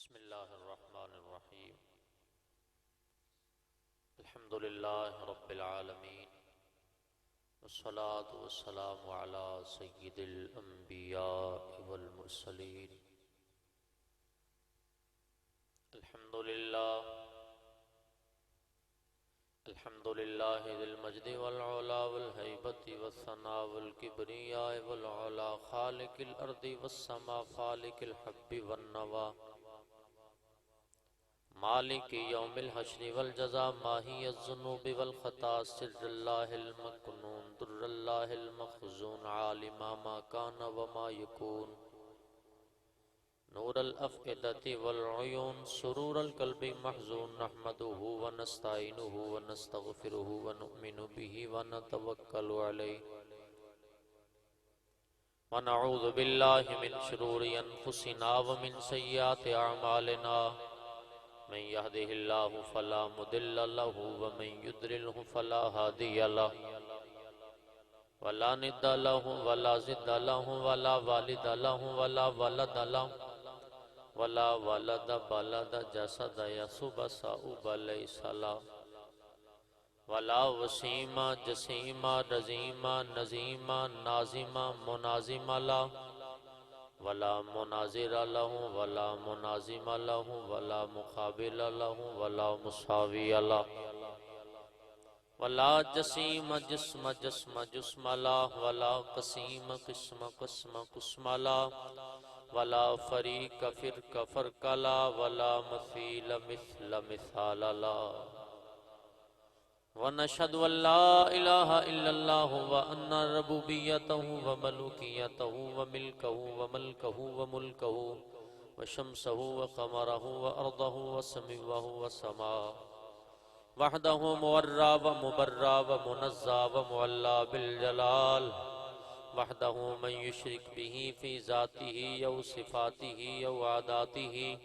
بسم اللہ الرحمن الرحیم الحمد للہ رب العالمین والصلاة والسلام علی سید الانبیاء والمرسلین الحمد للہ ذی المجد والعلا والہیبت والثناء والکبریاء والعلا خالق الارض والسماء فالق الحب والنوا مالک یوم الحشر والجزاء ماہی الذنوب والخطا سر اللہ المکنون در اللہ المخزون عالم ما کان وما یکون نور الافئدة والعیون سرور القلب محزون نحمده ونستعینه ونستغفره ونؤمن به ونتوکل علیہ ونعوذ باللہ من شرور انفسنا ومن سیئات اعمالنا من يهده الله فلا مضل له ومن يضلله فلا هادي له ولا ند له ولا زد له ولا والد له ولا ولد له ولا ولد بلد جسد يسب ساؤب ليس له ولا وسيما جسيما رزيما نزيما نازما منازما له ولا مناظر له ولا منازم له ولا مقابل له ولا مساوي له ولا جسيم جسم جسم جسم له ولا قسيم قسم قسم قسم له ولا فريق فرق فرق له ولا مثيل مثل مثال له ونشهد أن لا إله إلا الله وأن ربوبيته وملوكيته وملكه وملكه وشمسه وقمره وأرضه وسموه وسماه وحده مورى ومبرى ومنزى ومعلى بالجلال وحده من يشرك به في ذاته أو صفاته أو عاداته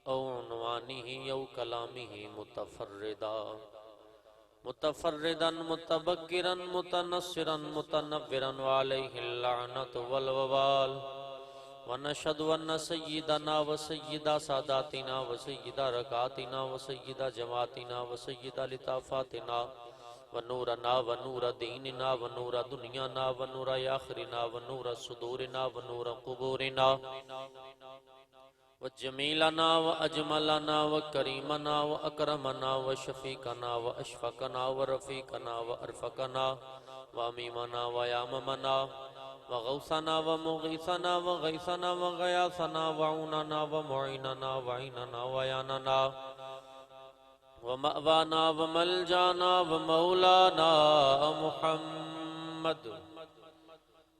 أو عنوانه أو كلامه متفردا متبكرا متنصرا متنورا وعليه اللعنة والوبال ونشهد أن سيدنا وسيد ساداتنا وسيد ركعاتنا وسيد جماعتنا وسيد لطافاتنا ونورنا ونور ديننا ونور دنيانا ونور آخرنا ونور صدورنا ونور قبورنا وجميلنا وأجملنا وكريمنا وأكرمنا وشفيقنا وأشفقنا ورفيقنا وأرفقنا وأميمنا وياممنا وغوثنا ومغيثنا وغيثنا وغياثنا وعوننا ومعيننا وعيننا وياننا ومأوانا وملجانا ومولانا محمد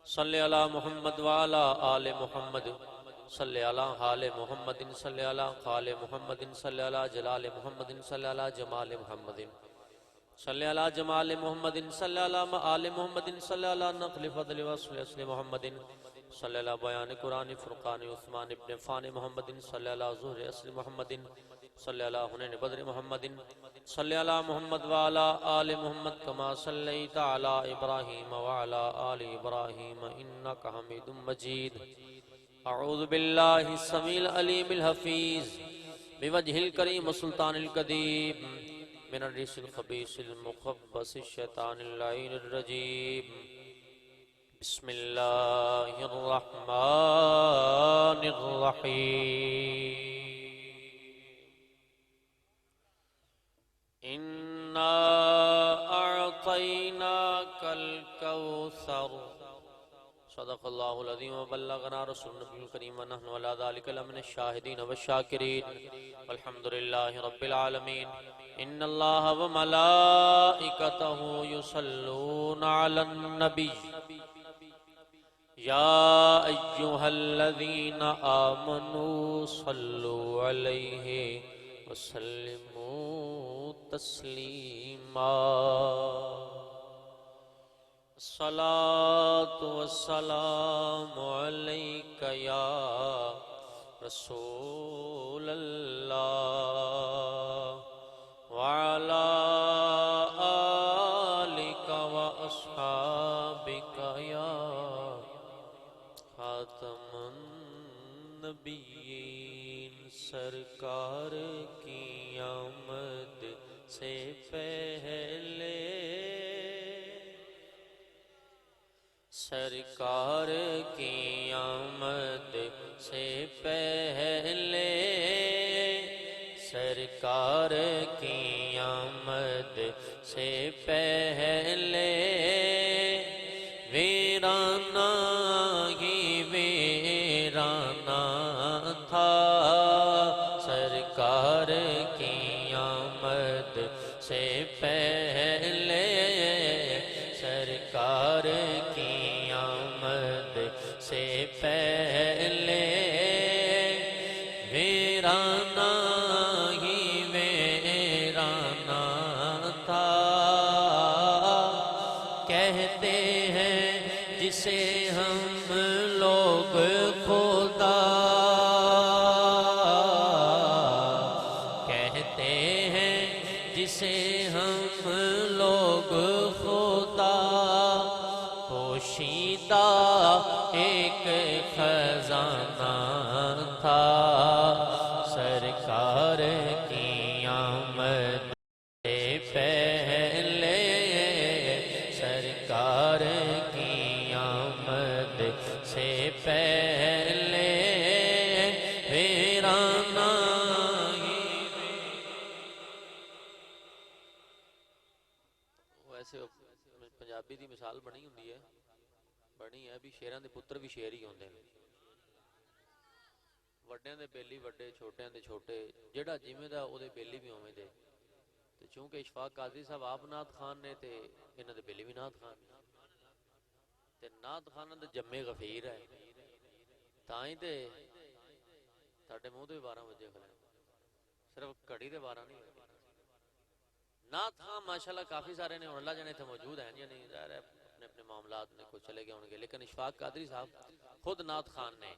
صلی علی محمد وعلى آل محمد صلی علی حال محمد صلی علی خال محمد صلی علی جلال محمد صلی علی جمال محمد صلی علی جمال محمد صلی علی آل محمد صلی علی نقل فضل وصل اصل محمد صلی علی بیان قرآن فرقان عثمان ابن عفان محمد صلی علی ظہر اصل محمد صلی علی حنین بدر محمد صلی علی محمد وعلى آل محمد کما صلیت علی ابراہیم وعلى آل ابراہیم انکا حمید مجید اعوذ باللہ السمیع العلیم الحفیظ بوجہ الکریم سلطان القدیم من الرجس الخبیث المخبث الشیطان اللعین الرجیم بسم اللہ الرحمن الرحیم انا اعطیناک الکوثر صدق اللہ العظیم وبلغنا رسول نبی الکریم ونحن علی ذلک لمن الشاہدین والشاکرین والحمد للہ رب العالمین ان اللہ وملائکتہ یصلون علی النبی یا ایہا الذین آمنوا صلوا علیہ وسلموا تسلیما الصلاة والسلام عليك يا رسول الله وعلى آلك وأصحابك يا خاتم النبيين سرکار کی آمد سے پہلے سرکار کی آمد سے پہلے سرکار کی آمد سے پہلے ویرانہ ہی ویرانہ تھا سرکار کی آمد سے پہلے سرکار کی آمد سے پہلے ویرانہ ہی ویرانہ تھا کہتے ہیں جسے ہم لوگ خدا کہتے ہیں جسے ہم لوگ خدا پوشیدہ ایک خزانہ تھا سرکار کی آمد سے پہلے سرکار کی آمد سے پہلے ویرانہ ویسے پنجابی دی مثال بنی ہوندی ہے بنی ہے بھی شیراں دے پتر بھی شیر ہی ہوندے نے وڈیاں دے بیلی وڈے چھوٹیاں دے چھوٹے جیڑا جویں دا او دے بیلی بھی اوویں دے تے چونکہ اشفاق قادری صاحب آپ نعت خان نے تے انہاں دے بیلی بھی نعت خان تے نعت خاناں دے جمے غفیر ہے تاں ہی تے ساڈے منہ تے 12 بجے کھڑے صرف گھڑی دے 12 نہیں نعت خان ماشاءاللہ کافی سارے نے اور اللہ جانے تھے موجود ہیں یا نہیں ظاہر ہے اپنے اپنے معاملات میں کچھ چلے گئے ہوں گے لیکن اشفاق قادری صاحب خود نعت خان نے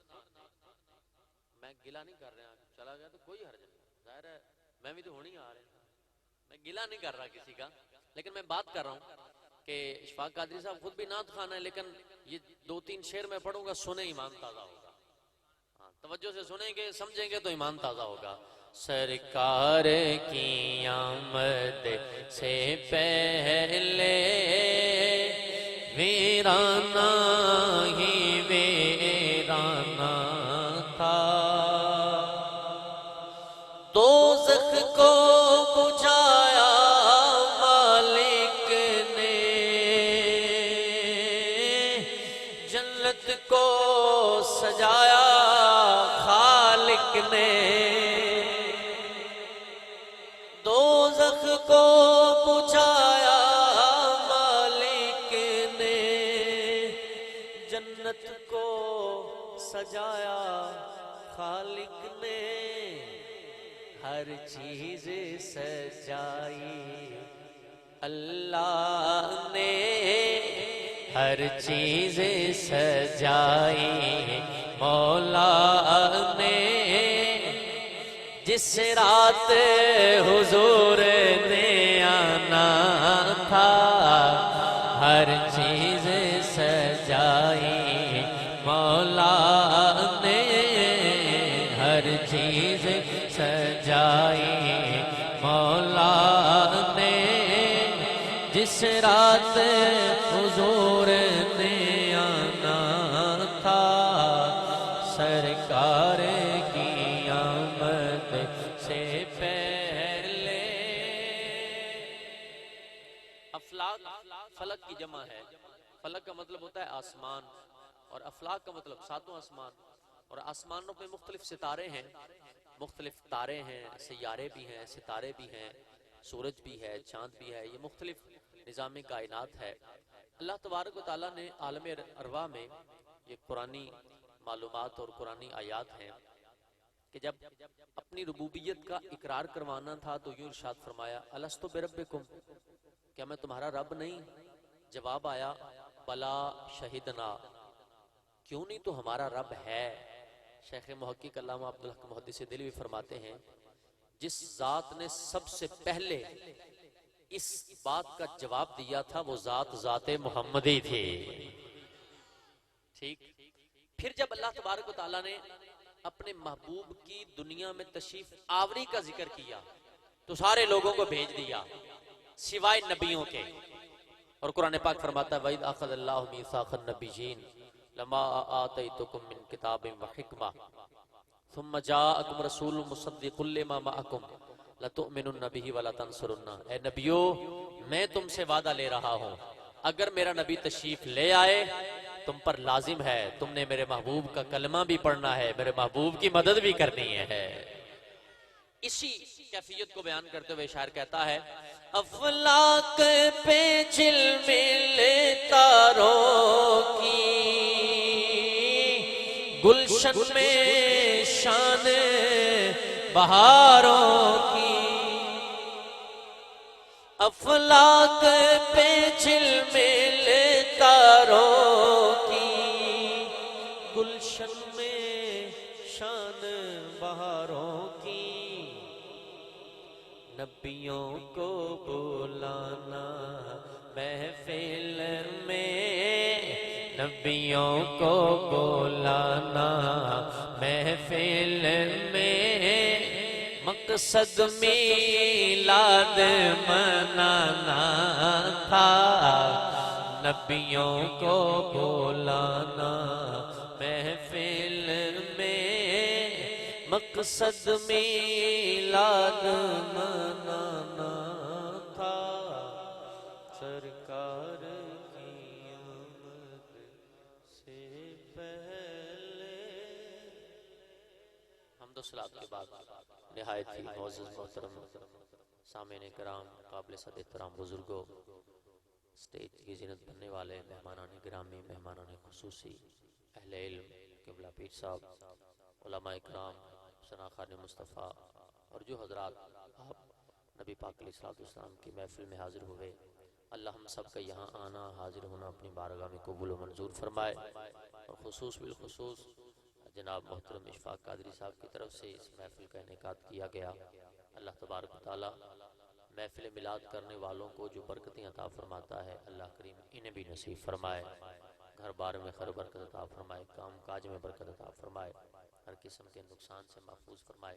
میں گلہ نہیں کر رہا چلا گیا تو کوئی حرج نہیں ظاہر ہے میں بھی تو ہونی آ رہا میں گلہ نہیں کر رہا کسی کا لیکن میں بات کر رہا ہوں کہ اشفاق قادری صاحب خود بھی نعت خان ہے لیکن یہ 2-3 شعر میں پڑھوں گا سنے ایمان تازہ ہوگا ہاں توجہ سے سنیں گے سمجھیں گے تو ایمان تازہ ہوگا سرکار کی آمد سے پہلے ویرانہ ہی ویرانہ تھا دوزخ کو بجھایا مالک نے جنت کو سجایا خالق نے دوزخ کو بجھایا مالک نے جنت کو سجایا خالق نے ہر چیز سجائی اللہ نے ہر چیز سجائی مولا نے جس رات حضور نے آنا تھا ہر چیز سجائی مولا نے ہر چیز سجائی مولا نے جس رات حضور نے آنا تھا سرکار کی آمد سے پہلے افلاک فلک کی جمع ہے فلک کا مطلب ہوتا ہے آسمان اور افلاک کا مطلب ساتوں آسمان اور آسمانوں پہ مختلف ستارے ہیں مختلف تارے ہیں سیارے بھی ہیں ستارے بھی ہیں سورج بھی ہے چاند بھی ہے یہ مختلف نظام کائنات ہے اللہ تبارک و تعالیٰ نے عالم ارواح میں یہ قرآنی معلومات اور قرآنی آیات ہیں کہ جب اپنی ربوبیت کا اقرار کروانا تھا تو یوں ارشاد فرمایا الستو بربکم کیا میں تمہارا رب نہیں جواب آیا بلا شہدنا کیوں نہیں تو ہمارا رب ہے شیخ محقق علامہ عبدالحق محدث دہلوی فرماتے ہیں جس ذات نے سب سے پہلے اس بات کا جواب دیا تھا وہ ذات محمدی تھی ٹھیک پھر جب اللہ تبارک و تعالیٰ نے اپنے محبوب کی دنیا میں تشریف آوری کا ذکر کیا تو سارے لوگوں کو بھیج دیا سوائے نبیوں کے. اور قرآن پاک فرماتا ہے وَإِذْ أَخَذَ اللَّهُ مِيثَاقَ النَّبِيِّينَ لَمَا آتَيْتُكُم مِّن كِتَابٍ وَحِكْمَةٍ ثُمَّ جَاءَكُمْ رَسُولٌ مُصَدِّقٌ لِّمَا مَعَكُمْ لَتُؤْمِنُنَّ بِهِ وَلَتَنصُرُنَّهُ. اے نبیو میں تم سے وعدہ لے رہا ہوں اگر میرا نبی تشریف لے آئے تم پر لازم ہے تم نے میرے محبوب کا کلمہ بھی پڑھنا ہے میرے محبوب کی مدد بھی کرنی ہے. اسی کیفیت کو بیان کرتے ہوئے شاعر کہتا ہے افلاک پہ جھلمل تاروں کی گلشن میں شان بہاروں کی. افلاک پہ جھلمل تاروں کی گلشن میں شان بہاروں کی. نبیوں کو بلانا محفل میں نبیوں کو بلانا محفل میں مقصد میلاد منانا تھا. نبیوں کو بلانا محفل میں مقصد میلاد منانا تھا. سرکار کی آمد سے پہلے حمد و صلوات کے بعد نہایت ہی معزز محترم سامعین کرام قابل صد احترام بزرگوں اسٹیج کی زینت بننے والے مہمانان گرامی مہمانان خصوصی اہل علم قبلہ پیر صاحب علماء اکرام ثنا خان مصطفیٰ اور جو حضرات آپ نبی پاک علیہ السلام کی محفل میں حاضر ہوئے اللہ ہم سب کا یہاں آنا حاضر ہونا اپنی بارگاہ میں قبول و منظور فرمائے. اور خصوص بالخصوص جناب محترم اشفاق قادری صاحب کی طرف سے اس محفل کا انعقاد کیا گیا اللہ تبارک و تعالی محفل میلاد کرنے والوں کو جو برکتیں عطا فرماتا ہے اللہ کریم انہیں بھی نصیب فرمائے. گھر بار میں خیر برکت عطا فرمائے کام کاج میں برکت عطا فرمائے ہر قسم کے نقصان سے محفوظ فرمائے.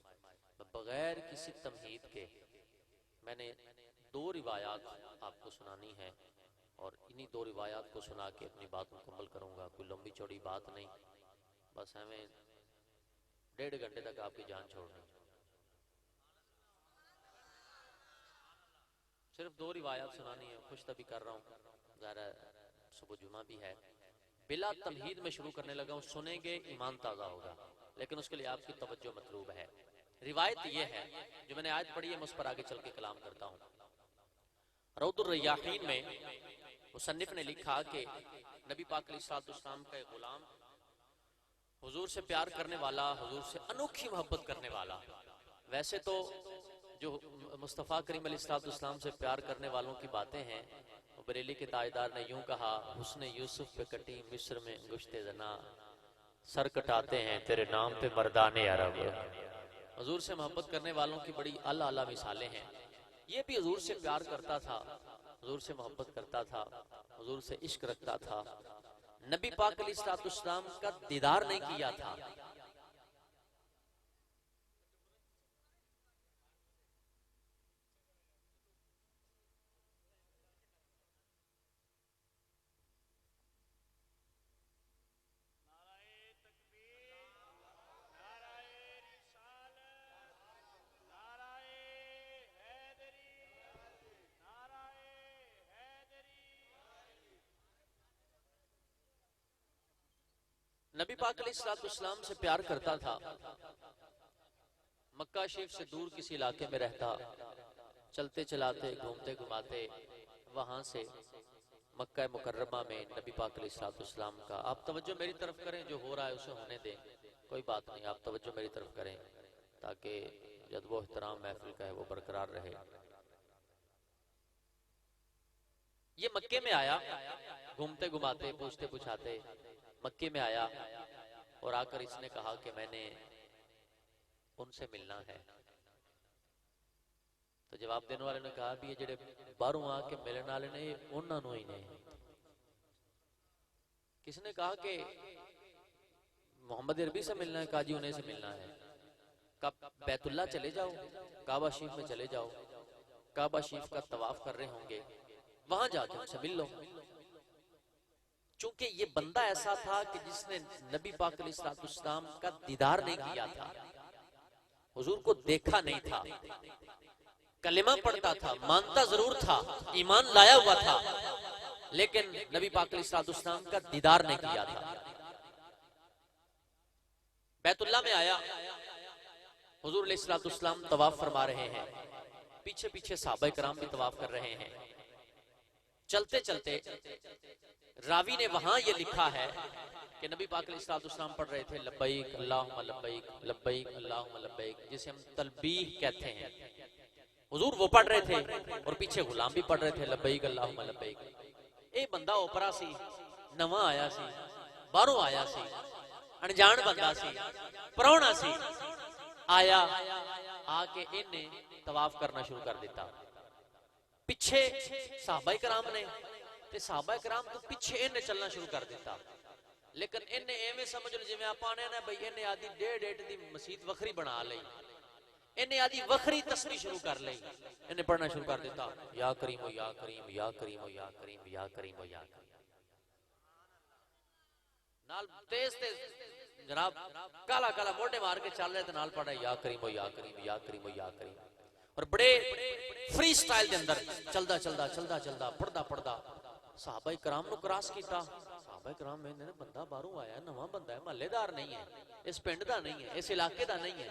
بغیر کسی تمہید کے میں نے 2 روایات آپ کو سنانی ہے اور انہی 2 روایات کو سنا کے اپنی بات مکمل کروں گا. کوئی لمبی چوڑی بات نہیں بس ہمیں 1.5 گھنٹے تک آپ کی جان چھوڑنی. صرف 2 روایات سنانی ہے خوش طبی کر رہا ہوں ظاہر صبح جمعہ بھی ہے بلا تمہید میں شروع کرنے لگا ہوں. سنیں گے ایمان تازہ ہوگا لیکن اس کے لیے آپ کی توجہ مطلوب ہے. روایت یہ ہے جو میں نے آیت پڑھی ہے میں اس پر آگے چل کے کلام کرتا ہوں. روض الریاحین میں مصنف نے لکھا کہ نبی پاک علیہ السلام کا ایک غلام حضور سے پیار کرنے والا حضور سے انوکھی محبت کرنے والا. ویسے تو جو مصطفیٰ کریم علیہ السلام سے پیار کرنے والوں کی باتیں ہیں بریلی کے تاجدار نے یوں کہا حسن یوسف پہ کٹی مصر میں انگشت زنا سر کٹاتے ہیں تیرے نام پہ مردان عرب. حضور سے محبت کرنے والوں کی بڑی اعلیٰ اعلیٰ مثالیں ہیں. یہ بھی حضور سے پیار کرتا تھا حضور سے محبت کرتا تھا حضور سے عشق رکھتا تھا. نبی پاک علیہ السلام کا دیدار نہیں کیا تھا نبی پاک علیہ السلام سے پیار کرتا تھا مکہ شریف سے دور کسی علاقے میں رہتا چلتے چلاتے گھومتے گھماتے وہاں سے مکہ مکرمہ میں نبی پاک علیہ السلام کا آپ توجہ میری طرف کریں جو ہو رہا ہے اسے ہونے دیں کوئی بات نہیں آپ توجہ میری طرف کریں تاکہ جذب و احترام محفل کا ہے وہ برقرار رہے. یہ مکے میں آیا گھومتے گھماتے پوچھتے پوچھاتے مکے میں آیا اور آ کر اس نے کہا کہ میں نے ان سے ملنا ہے. تو جواب دینے والے نے کہا بھی یہ جڑے باہروں آ کے ملن والے نے انہاں نوں ہی نے. کس نے کہا کہ محمد عربی سے ملنا ہے، قاضی انہیں سے ملنا ہے، کب بیت اللہ چلے جاؤ، کعبہ شریف میں چلے جاؤ، کعبہ شریف کا طواف کر رہے ہوں گے، وہاں جا کے ان سے مل لو۔ چونکہ یہ بندہ ایسا تھا کہ جس نے نبی پاک علیہ السلام کا دیدار نہیں کیا تھا، حضور کو دیکھا نہیں تھا، کلمہ پڑھتا تھا، مانتا ضرور تھا، ایمان لایا ہوا تھا، لیکن نبی پاک علیہ السلام کا دیدار نہیں کیا تھا۔ بیت اللہ میں آیا، حضور علیہ السلام طواف فرما رہے ہیں، پیچھے پیچھے صحابہ کرام بھی طواف کر رہے ہیں۔ چلتے چلتے راوی نے وہاں یہ لکھا ہے کہ نبی پاک علیہ السلام پڑھ رہے تھے لبیک اللہم لبیک لبیک اللہم لبیک، جسے ہم تلبیہ کہتے ہیں۔ حضور وہ پڑھ رہے تھے اور پیچھے غلام بھی پڑھ رہے تھے لبیک اللہم لبیک۔ اے بندہ اوپرا سی، نواں آیا سی، باہروں آیا سی، انجان بندہ سی، پراؤنا سی، آیا آ کے انہیں طواف کرنا شروع کر دیتا۔ پیچھے صحابہ کرام نے تے صحابہ کرام تو پیچھے انہیں چلنا شروع کر دیتا، لیکن انہیں ایویں سمجھ لو جویں آپ آنے نا بھئی انہیں آدھی ڈیڑھ دی مسجد وکھری بنا لئی، انہیں آدھی وکھری تسبیح شروع کر لئی، انہیں پڑھنا شروع کر دیتا یا کریم و یا کریم یا کریم و یا کریم یا کریم و یا کریم، نال تیز تیز جناب کالا کالا موٹے مار کے چل رہے تھے، نال پڑھا یا کریم و یا کریم یا کریم و یا کریم، اور بڑے فری سٹائل دے اندر چلدا چلدا چلدا چلدا پڑھدا پڑھدا صحابہ کرام نو کراس کیتا۔ صحابہ کرام میں نے بندہ باہروں آیا، نواں بندہ ہے، محلے دار نہیں ہے، اس پنڈ دا نہیں ہے، اس علاقے دا نہیں ہے،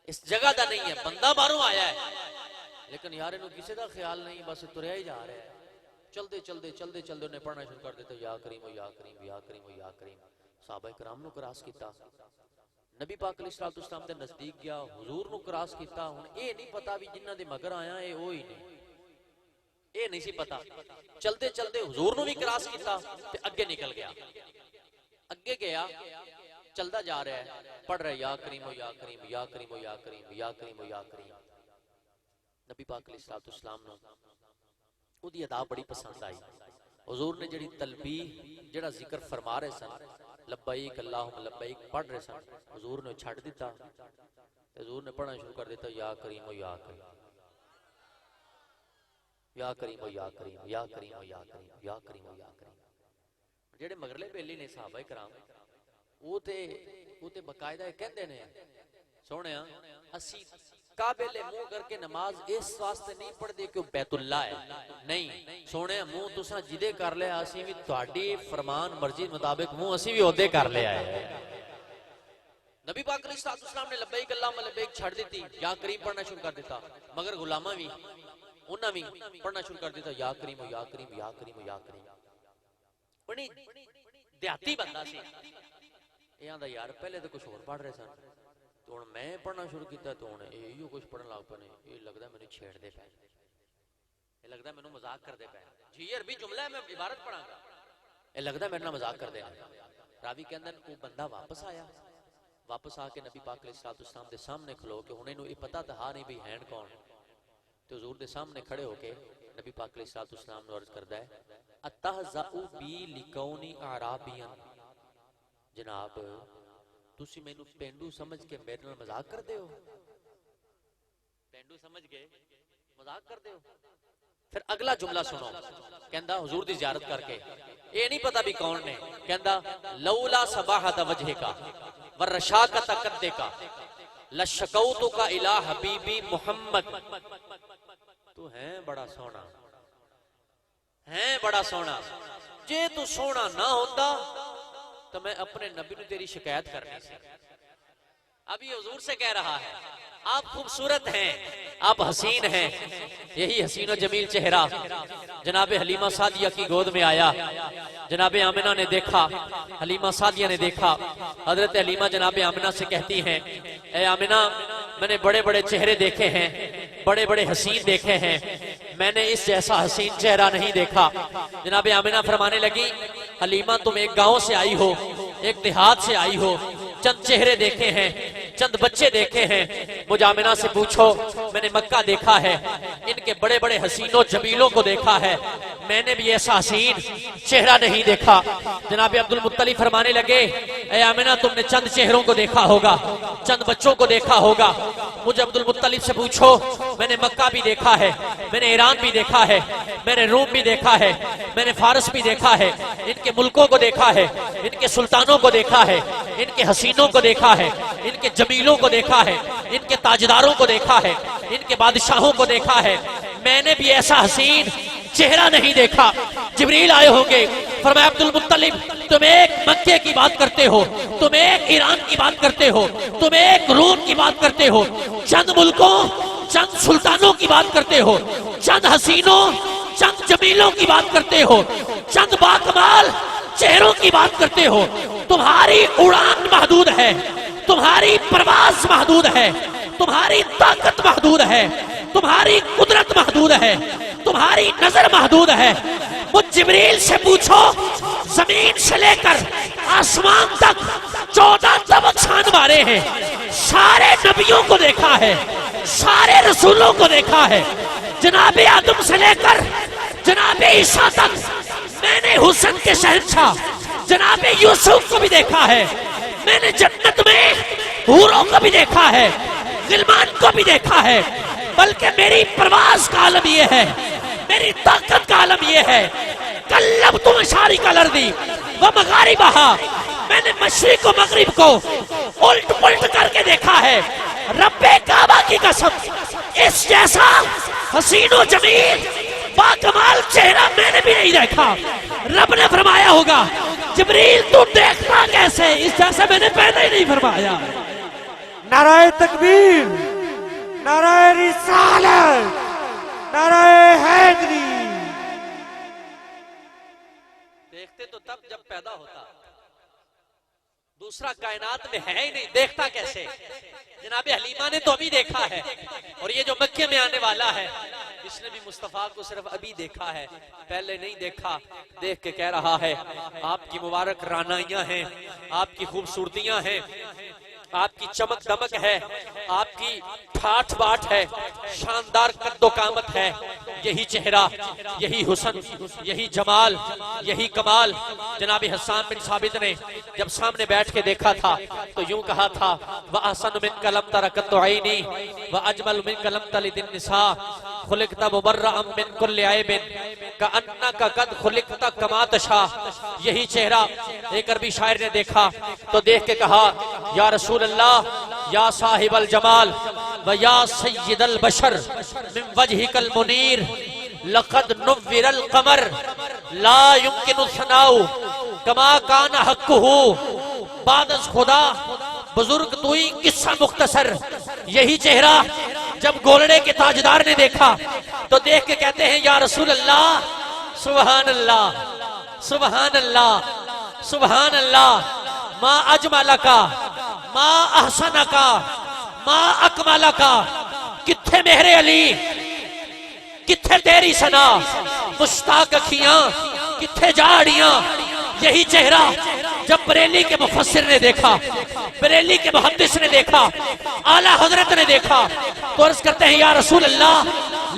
اس جگہ دا نہیں ہے، بندہ باہروں آیا ہے، لیکن یار انہوں کسی دا خیال نہیں، بس تریا ہی جا رہا ہے۔ چلدے چلدے چلدے چلدے انہیں پڑھنا شروع کر دیتا یا کریم و یا کریم یا کریم و یا کریم۔ صحابہ کرام نو کراس کیتا، نبی پاک علیہ السلام دے نزدیک گیا، حضور نو کراس کیتا۔ ہن اے نہیں پتا بھی جنہ دے مگر آیا اے وہی نہیں، اے نہیں سی پتا۔ چلدے چلدے حضور نو بھی کراس کیتا تے اگے نکل گیا، اگے گیا، چلدا جا رہا ہے، پڑھ رہا ہے یا کریم و یا کریم یا کریم و یا کریم یا کریم و یا کریم۔ نبی پاک علیہ السلام نو او دی ادا بڑی پسند آئی۔ حضور نے جڑی تلبیہ جڑا ذکر فرما رہے سن لبیک اللہم لبیک پڑھ رہے سن، حضور نے چھڑ دیتا، حضور نے پڑھنا شروع کر دیتا یا کریم و یا کریم یا کریم و یا کریم یا کریم و یا کریم یا کریم و یا کریم۔ جڑے مگرلے بیلی نے صحابہ کرام وہ تے باقاعدہ کہندے نے سونیا اسی کعبے لے منہ کر کے نماز اس واسطے نہیں پڑھ دے کہ بیت اللہ ہے، نہیں سونے منہ تساں جدے کر لیا، اسی بھی تہاڈی فرمان مرضی مطابق منہ اسی بھی عہدے کر لیا ہے۔ نبی پاک علیہ السلام نے لبیک اللہم لبیک چھڑ دیتی، یا کریم پڑھنا شروع کر دیتا، مگر غلامہ بھی انہاں بھی پڑھنا شروع کر دیتا یا کریم و یا کریم یا کریم و یا کریم۔ بڑی دیہاتی بندہ سی، یہ آندا یار پہلے تو کچھ اور پڑھ رہے سن، تو ہن میں پڑھنا شروع کیتا تو ہن ایہو کچھ پڑھن لگ پے نے، یہ لگدا مینوں چھیڑ دے پے، یہ لگدا مینوں مذاق کر دے پے، جی یہ عربی جملہ ہے میں عبارت پڑھاں گا، یہ لگدا میرے نال مذاق کر دے۔ راوی کہندا وہ بندہ واپس آیا، واپس آ کے نبی پاک علیہ السلام دے سامنے کھلو کے ہن اینوں یہ پتہ تھا نہیں بھی ہیں کون، تو حضور دے سامنے کھڑے ہو کے نبی پاک علیہ السلام نے عرض کردا ہے اتہزؤ بی لکونی اعرابیا، جناب تسی مینوں پینڈو سمجھ کے میرے نال مذاق کر دے ہو، پینڈو سمجھ کے مذاق کر دے ہو۔ پھر اگلا جملہ سنو، کہندا حضور دی زیارت کر کے اے نہیں پتا بھی کون نے، کہندا لولا صباحت وجہ کا ورشاقت قد کا لشکوتک الی حبیبی محمد، تو ہے بڑا سونا، ہے بڑا سونا، جے تو سونا نہ ہوتا تو میں اپنے نبی نے تیری شکایت کرنی سی۔ اب یہ حضور سے کہہ رہا ہے آپ خوبصورت ہیں، آپ حسین ہیں، یہی حسین و جمیل چہرہ جناب حلیمہ سعدیہ کی گود میں آیا، جناب آمنہ نے دیکھا، حلیمہ سعدیہ نے دیکھا، حضرت حلیمہ جناب آمنہ سے کہتی ہیں اے آمنہ میں نے بڑے بڑے چہرے دیکھے ہیں، بڑے بڑے حسین دیکھے ہیں، میں نے اس جیسا حسین چہرہ نہیں دیکھا۔ جناب آمنہ فرمانے لگی حلیمہ تم ایک گاؤں سے آئی ہو، ایک دیہات سے آئی ہو، چند چہرے دیکھے ہیں، چند بچے دیکھے ہیں، مجھ آمنہ سے پوچھو میں نے مکہ دیکھا ہے، ان کے بڑے بڑے حسینوں جمیلوں کو دیکھا ہے، میں نے بھی ایسا حسین چہرہ نہیں دیکھا۔ جناب عبد المطلب فرمانے لگے اے آمنہ تم نے چند چہروں کو دیکھا ہوگا، چند بچوں کو دیکھا ہوگا، مجھے عبد المطلب سے پوچھو میں نے مکہ بھی دیکھا ہے، میں نے ایران بھی دیکھا ہے، میں نے روم بھی دیکھا ہے، میں نے فارس بھی دیکھا ہے، ان کے ملکوں کو دیکھا ہے، ان کے سلطانوں کو دیکھا ہے، ان کے حسینوں کو دیکھا ہے، ان کے جمیلوں کو دیکھا ہے، ان کے تاجداروں کو دیکھا ہے، ان کے بادشاہوں کو دیکھا ہے، میں نے بھی ایسا حسین چہرہ نہیں دیکھا۔ جبریل آئے ہوں گے، فرمایا عبد المطلب تم ایک مکے کی بات کرتے ہو، تم ایک ایران کی بات کرتے ہو، تم ایک روم کی بات کرتے ہو، چند ملکوں چند سلطانوں کی بات کرتے ہو، چند حسینوں چند جمیلوں کی بات کرتے ہو، چند باکمال چہروں کی بات کرتے ہو، تمہاری اڑان محدود ہے، تمہاری پرواز محدود ہے، تمہاری طاقت محدود ہے، تمہاری قدرت محدود ہے، تمہاری نظر محدود ہے۔ مجھ جبریل سے پوچھو زمین سے لے کر آسمان تک 14 طبق چھان مارے ہیں، سارے نبیوں کو دیکھا ہے، سارے رسولوں کو دیکھا ہے، جناب آدم سے لے کر جناب عیسیٰ تک میں نے حسن کے شہنشاہ جناب یوسف کو بھی دیکھا ہے، میں نے جنت میں حوروں کو بھی دیکھا ہے، غلمان کو بھی دیکھا ہے، بلکہ میری پرواز کا عالم یہ ہے، میری طاقت کا عالم یہ ہے۔ قلبت مشارق الارض ومغاربہا، میں نے مشرق و مغرب کو الٹ پلٹ کر کے دیکھا ہے۔ رب کعبہ کی قسم اس جیسا حسین و جمیل باکمال چہرہ میں نے بھی نہیں دیکھا۔ رب نے فرمایا ہوگا جبریل تو دیکھتا کیسے، اس جیسے میں نے پہلے ہی نہیں فرمایا۔ نعرہ تکبیر، نعرہ رسالت، نعرہ حیدری۔ دیکھتے تو تب جب پیدا ہوتا، دوسرا کائنات میں ہے ہی نہیں، دیکھتا کیسے؟ جناب حلیمہ نے تو ابھی دیکھا ہے، اور یہ جو مکے میں آنے والا ہے اس نے بھی مصطفیٰ کو صرف ابھی دیکھا ہے، پہلے نہیں دیکھا۔ دیکھ کے کہہ رہا ہے آپ کی مبارک رانائیاں ہیں، آپ کی خوبصورتیاں ہیں، آپ کی چمک دمک ہے، آپ کی ٹھاٹھ باٹھ ہے، شاندار قد و قامت ہے، یہی چہرہ، یہی حسن، یہی جمال، یہی کمال۔ جناب حسان بن ثابت نے جب سامنے بیٹھ کے دیکھا تھا تو یوں کہا تھا وَأَحْسَنُ مِنْكَ لَمْ تَرَ قَطُّ عَيْنِي وَأَجْمَلُ مِنْكَ لَمْ تَلِدِ النِّسَاءُ خُلِقْتَ مُبَرَّأً مِنْ كُلِّ عَيْبٍ كَأَنَّكَ قَدْ خُلِقْتَ كَمَا تَشَاءُ۔ یہی چہرہ ایک عربی شاعر نے دیکھا تو دیکھ کے کہا یا رسول اللہ، یا صاحب الجمال و یا سید البشر من وجهك المنیر لقد نور القمر لا يمكن الثناء كما كان حقه بعد از خدا۔ بزرگ توئی قصہ مختصر۔ یہی چہرہ جب گولڑے کے تاجدار نے دیکھا تو دیکھ کے کہتے ہیں یا رسول اللہ سبحان اللہ سبحان اللہ سبحان اللہ، ما اجملکا ما احسنکا ما اکملکا۔ کتھے مہر علی، کتھے تیری ثنا، مشتاق اکھیاں کتھے جاڑیاں۔ یہی چہرہ جب بریلی کے مفسر نے دیکھا، بریلی کے محدث نے دیکھا، اعلیٰ حضرت نے دیکھا تو عرض کرتے ہیں یا رسول اللہ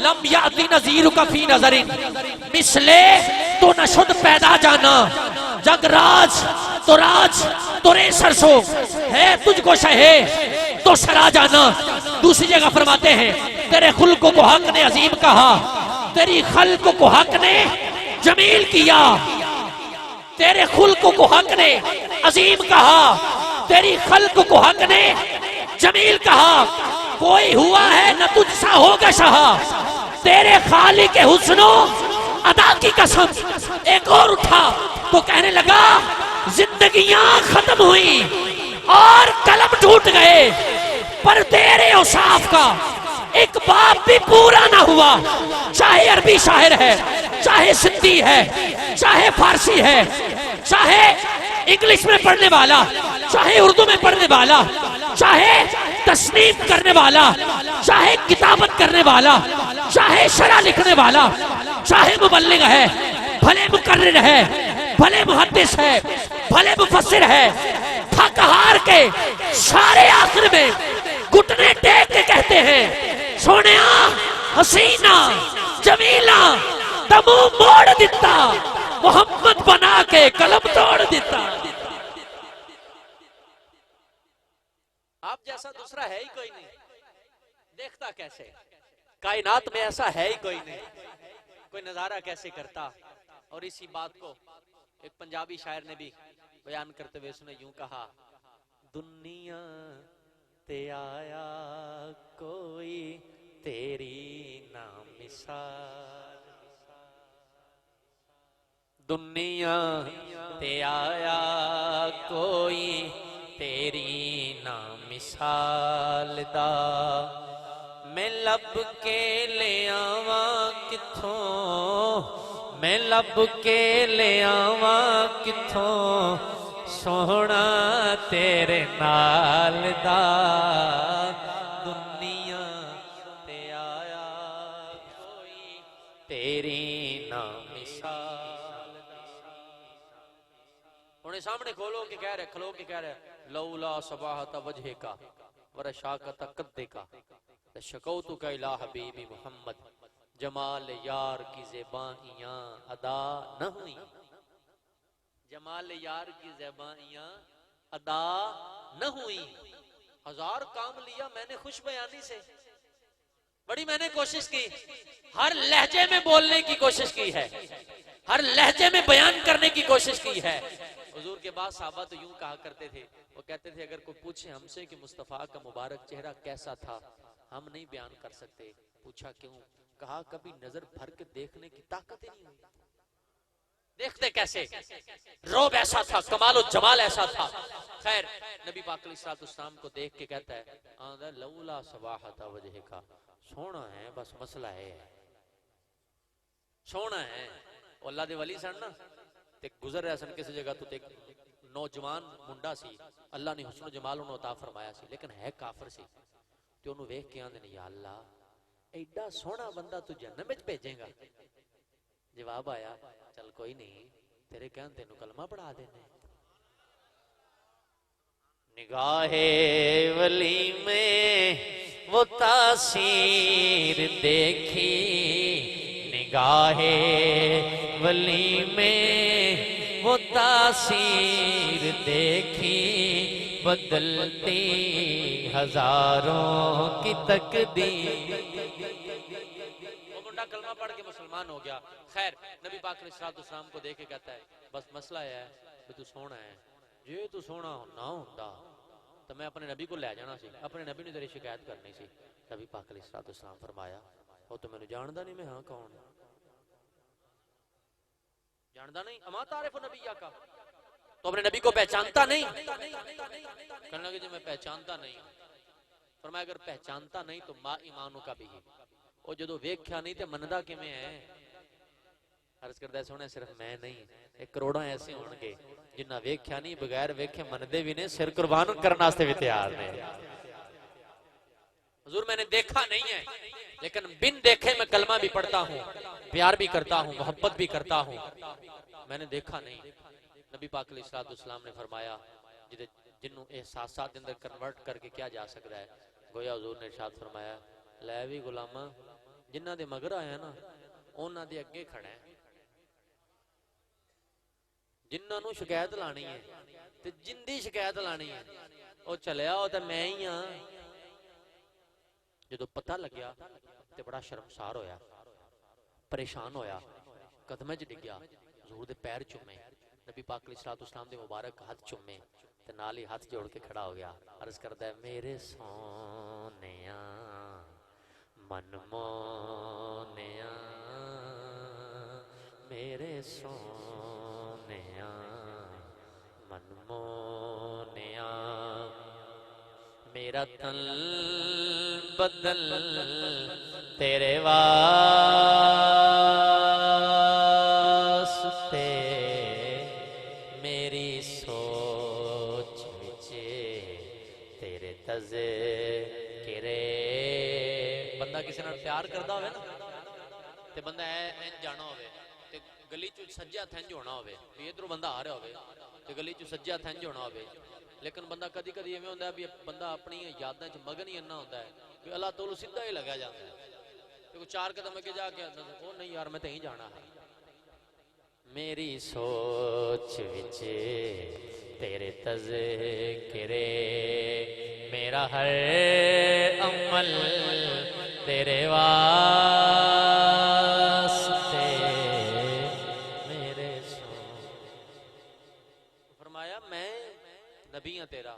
لم یأتی نظیرک فی نظر مثلے تو نشد پیدا جانا، جگ راج تو راج تو رے سرسو ہے تجھ کو شہے تو سرا جانا۔ دوسری جگہ فرماتے ہیں تیرے خلق کو حق نے عظیم کہا، تیری خلق کو حق نے جمیل کیا، تیرے خلق کو حق نے عظیم کہا، تیری خلق کو حق نے جمیل کہا۔ کوئی ہوا ہے نہ تجھ سا ہوگا شہا، تیرے خالق حسن و ادا کی قسم۔ ایک اور اٹھا تو کہنے لگا زندگیاں ختم ہوئی اور قلم ٹوٹ گئے، پر تیرے اوصاف کا ایک باب بھی پورا نہ ہوا۔ چاہے عربی شاعر ہے، چاہے سندھی ہے، چاہے فارسی ہے، چاہے انگلش میں پڑھنے والا، چاہے اردو میں پڑھنے والا، چاہے تصنیف کرنے والا، چاہے کتابت کرنے والا، چاہے شرح لکھنے والا، چاہے مبلغ ہے، بھلے مقرر ہے، بھلے محدث ہے، بھلے مفسر ہے، تھک ہار کے سارے آخر میں گھٹنے ٹیک کے کہتے ہیں سونیا، حسینہ، جمیلہ، تمو موڑ دیتا محمد بنا کے قلم توڑ دیتا آپ جیسا دوسرا ہے ہی کوئی نہیں دیکھتا کیسے کائنات میں ایسا ہے ہی کوئی نہیں کوئی نظارہ کیسے کرتا اور اسی بات کو ایک پنجابی شاعر نے بھی بیان کرتے ہوئے اس نے یوں کہا دنیا تے آیا کوئی تیری نا مثال دنیا تے آیا کوئی تیری نا مثال دا میں لب کے لے آواں کتھوں میں لب کے لے آواں کتھوں سونا تیرے نال دا دنیا تے آیا کوئی تیری نا مثال دا انہیں سامنے کھولو کہ کہہ رہے کھلو کہ کہہ رہے لولا صباحت وجہ کا ورشاکت قدے کا شکوتو کا الہ حبیبی محمد جمال یار کی زیبائیاں ادا نہ ہوئی جمال یار کی زیبائیاں ادا نہ ہوئی ہزار کام لیا میں نے خوش بیانی سے بڑی میں نے کوشش کی ہر لہجے میں بولنے کی کوشش کی ہے ہر لہجے میں بیان کرنے کی کوشش کی ہے حضور کے بعد صحابہ تو یوں کہا کرتے تھے وہ کہتے تھے اگر کوئی پوچھے ہم سے کہ مصطفیٰ کا مبارک چہرہ کیسا تھا ہم نہیں بیان کر سکتے پوچھا کیوں کہا کبھی نظر بھر کے دیکھنے کی طاقت ہی نہیں ہوئی دیکھتے کیسے روب ایسا تھا کمال و جمال ایسا تھا خیر نبی پاک علیہ السلام کو دیکھ کے کہتا ہے آندھا لولا صباحت وجہ کا سونا ہے بس مسئلہ ہے سونا ہے اللہ دے ولی سن نا تے گزر رہا سن کسی جگہ تو ایک نوجوان منڈا سی اللہ نے حسن و جمال انہوں عطا فرمایا سی لیکن ہے کافر سی تے انہوں ویکھ کے آندے نے یا اللہ ایڈا سونا بندہ تو جہنم وچ بھیجیں گا جواب آیا چل کوئی نہیں تیرے کہن تینوں کلمہ پڑھا دینے نگاہ ولی میں وہ تاثیر دیکھی نگاہ ولی میں وہ تاثیر دیکھی بدلتی ہزاروں کی تقدیر وہ منڈا کلمہ پڑھ کے مسلمان ہو گیا خیر نبی پاک علیہ السلام کو دیکھ کے کہتا ہے بس مسئلہ ہے کہ تو سونا ہے جی تو سونا نہ ہوتا تو میں اپنے نبی کو لے جانا سی اپنے نبی نے تیری شکایت کرنی سی نبی پاک علیہ السلام فرمایا وہ تو میں نے جاندہ نہیں میں ہاں کون جاندہ نہیں اما تعریف نبی کا تو اپنے نبی کو پہچانتا نہیں کہنے لگے جو میں پہچانتا نہیں فرمایا اگر پہچانتا نہیں تو ما ایمانوں کا بھی وہ جدو ویکھیا نہیں تے مندہ کے میں ہے عرض کردہ سونے صرف میں نہیں ایک کروڑوں ایسے ہونگے جنہ ویکھیا نہیں بغیر ویکھے مندے بھی نہیں سر قربان کرنا سے بھی تیار نہیں حضور میں نے دیکھا نہیں ہے لیکن بن دیکھے میں کلمہ بھی پڑھتا ہوں پیار بھی کرتا ہوں محبت بھی کرتا ہوں میں نے دیکھا نہیں نبی پاک علیہ السلام نے فرمایا جنہوں احساسات اندر کنورٹ کر کے کیا جا سکتا ہے گویا حضور نے ارشاد فرمایا لے بھی غلامہ جنہ دے مگر آیا نا انہاں دے اگے کھڑا ہے جنہاں نو شکایت لانی ہے تے جن دی شکایت لانی ہے او چلیا ہو تے میں ہی ہاں جدو پتہ لگیا تے بڑا شرمسار ہویا پریشان ہویا قدمے چ ڈگیا حضور دے پیر چومے نبی پاک علیہ السلام دے مبارک ہاتھ چومے تے نال ہی ہاتھ جوڑ کے کھڑا ہو گیا عرض کردا ہے میرے سونیاں من مونیاں میرے سونیاں من مونیاں میرا تن بدل تیرے واسطے میری سوچ وچے تیرے تذکرے بندہ کسی نے پیار کردا ہوئے نا تے بندہ این جانا ہوئے تے گلی چو سجیا تھنج ہونا ہوئے بھی ادھروں بندہ آ رہا ہوئے تے گلی چو سجیا تھنج ہونا ہوئے لیکن بندہ کدی کدی یہ ہوتا ہے بھی بندہ اپنی یادیں چ مگن ہی انہا ہوتا ہے کہ اللہ تعالی سیدھا ہی لگا جاتا ہے تو 4 قدم اگے جا کے وہ نہیں یار میں تہیں جانا ہے. میری سوچ وچ تیرے تذکرے میرا ہر عمل تیرے واسطے میرے فرمایا میں نبی ہوں تیرا.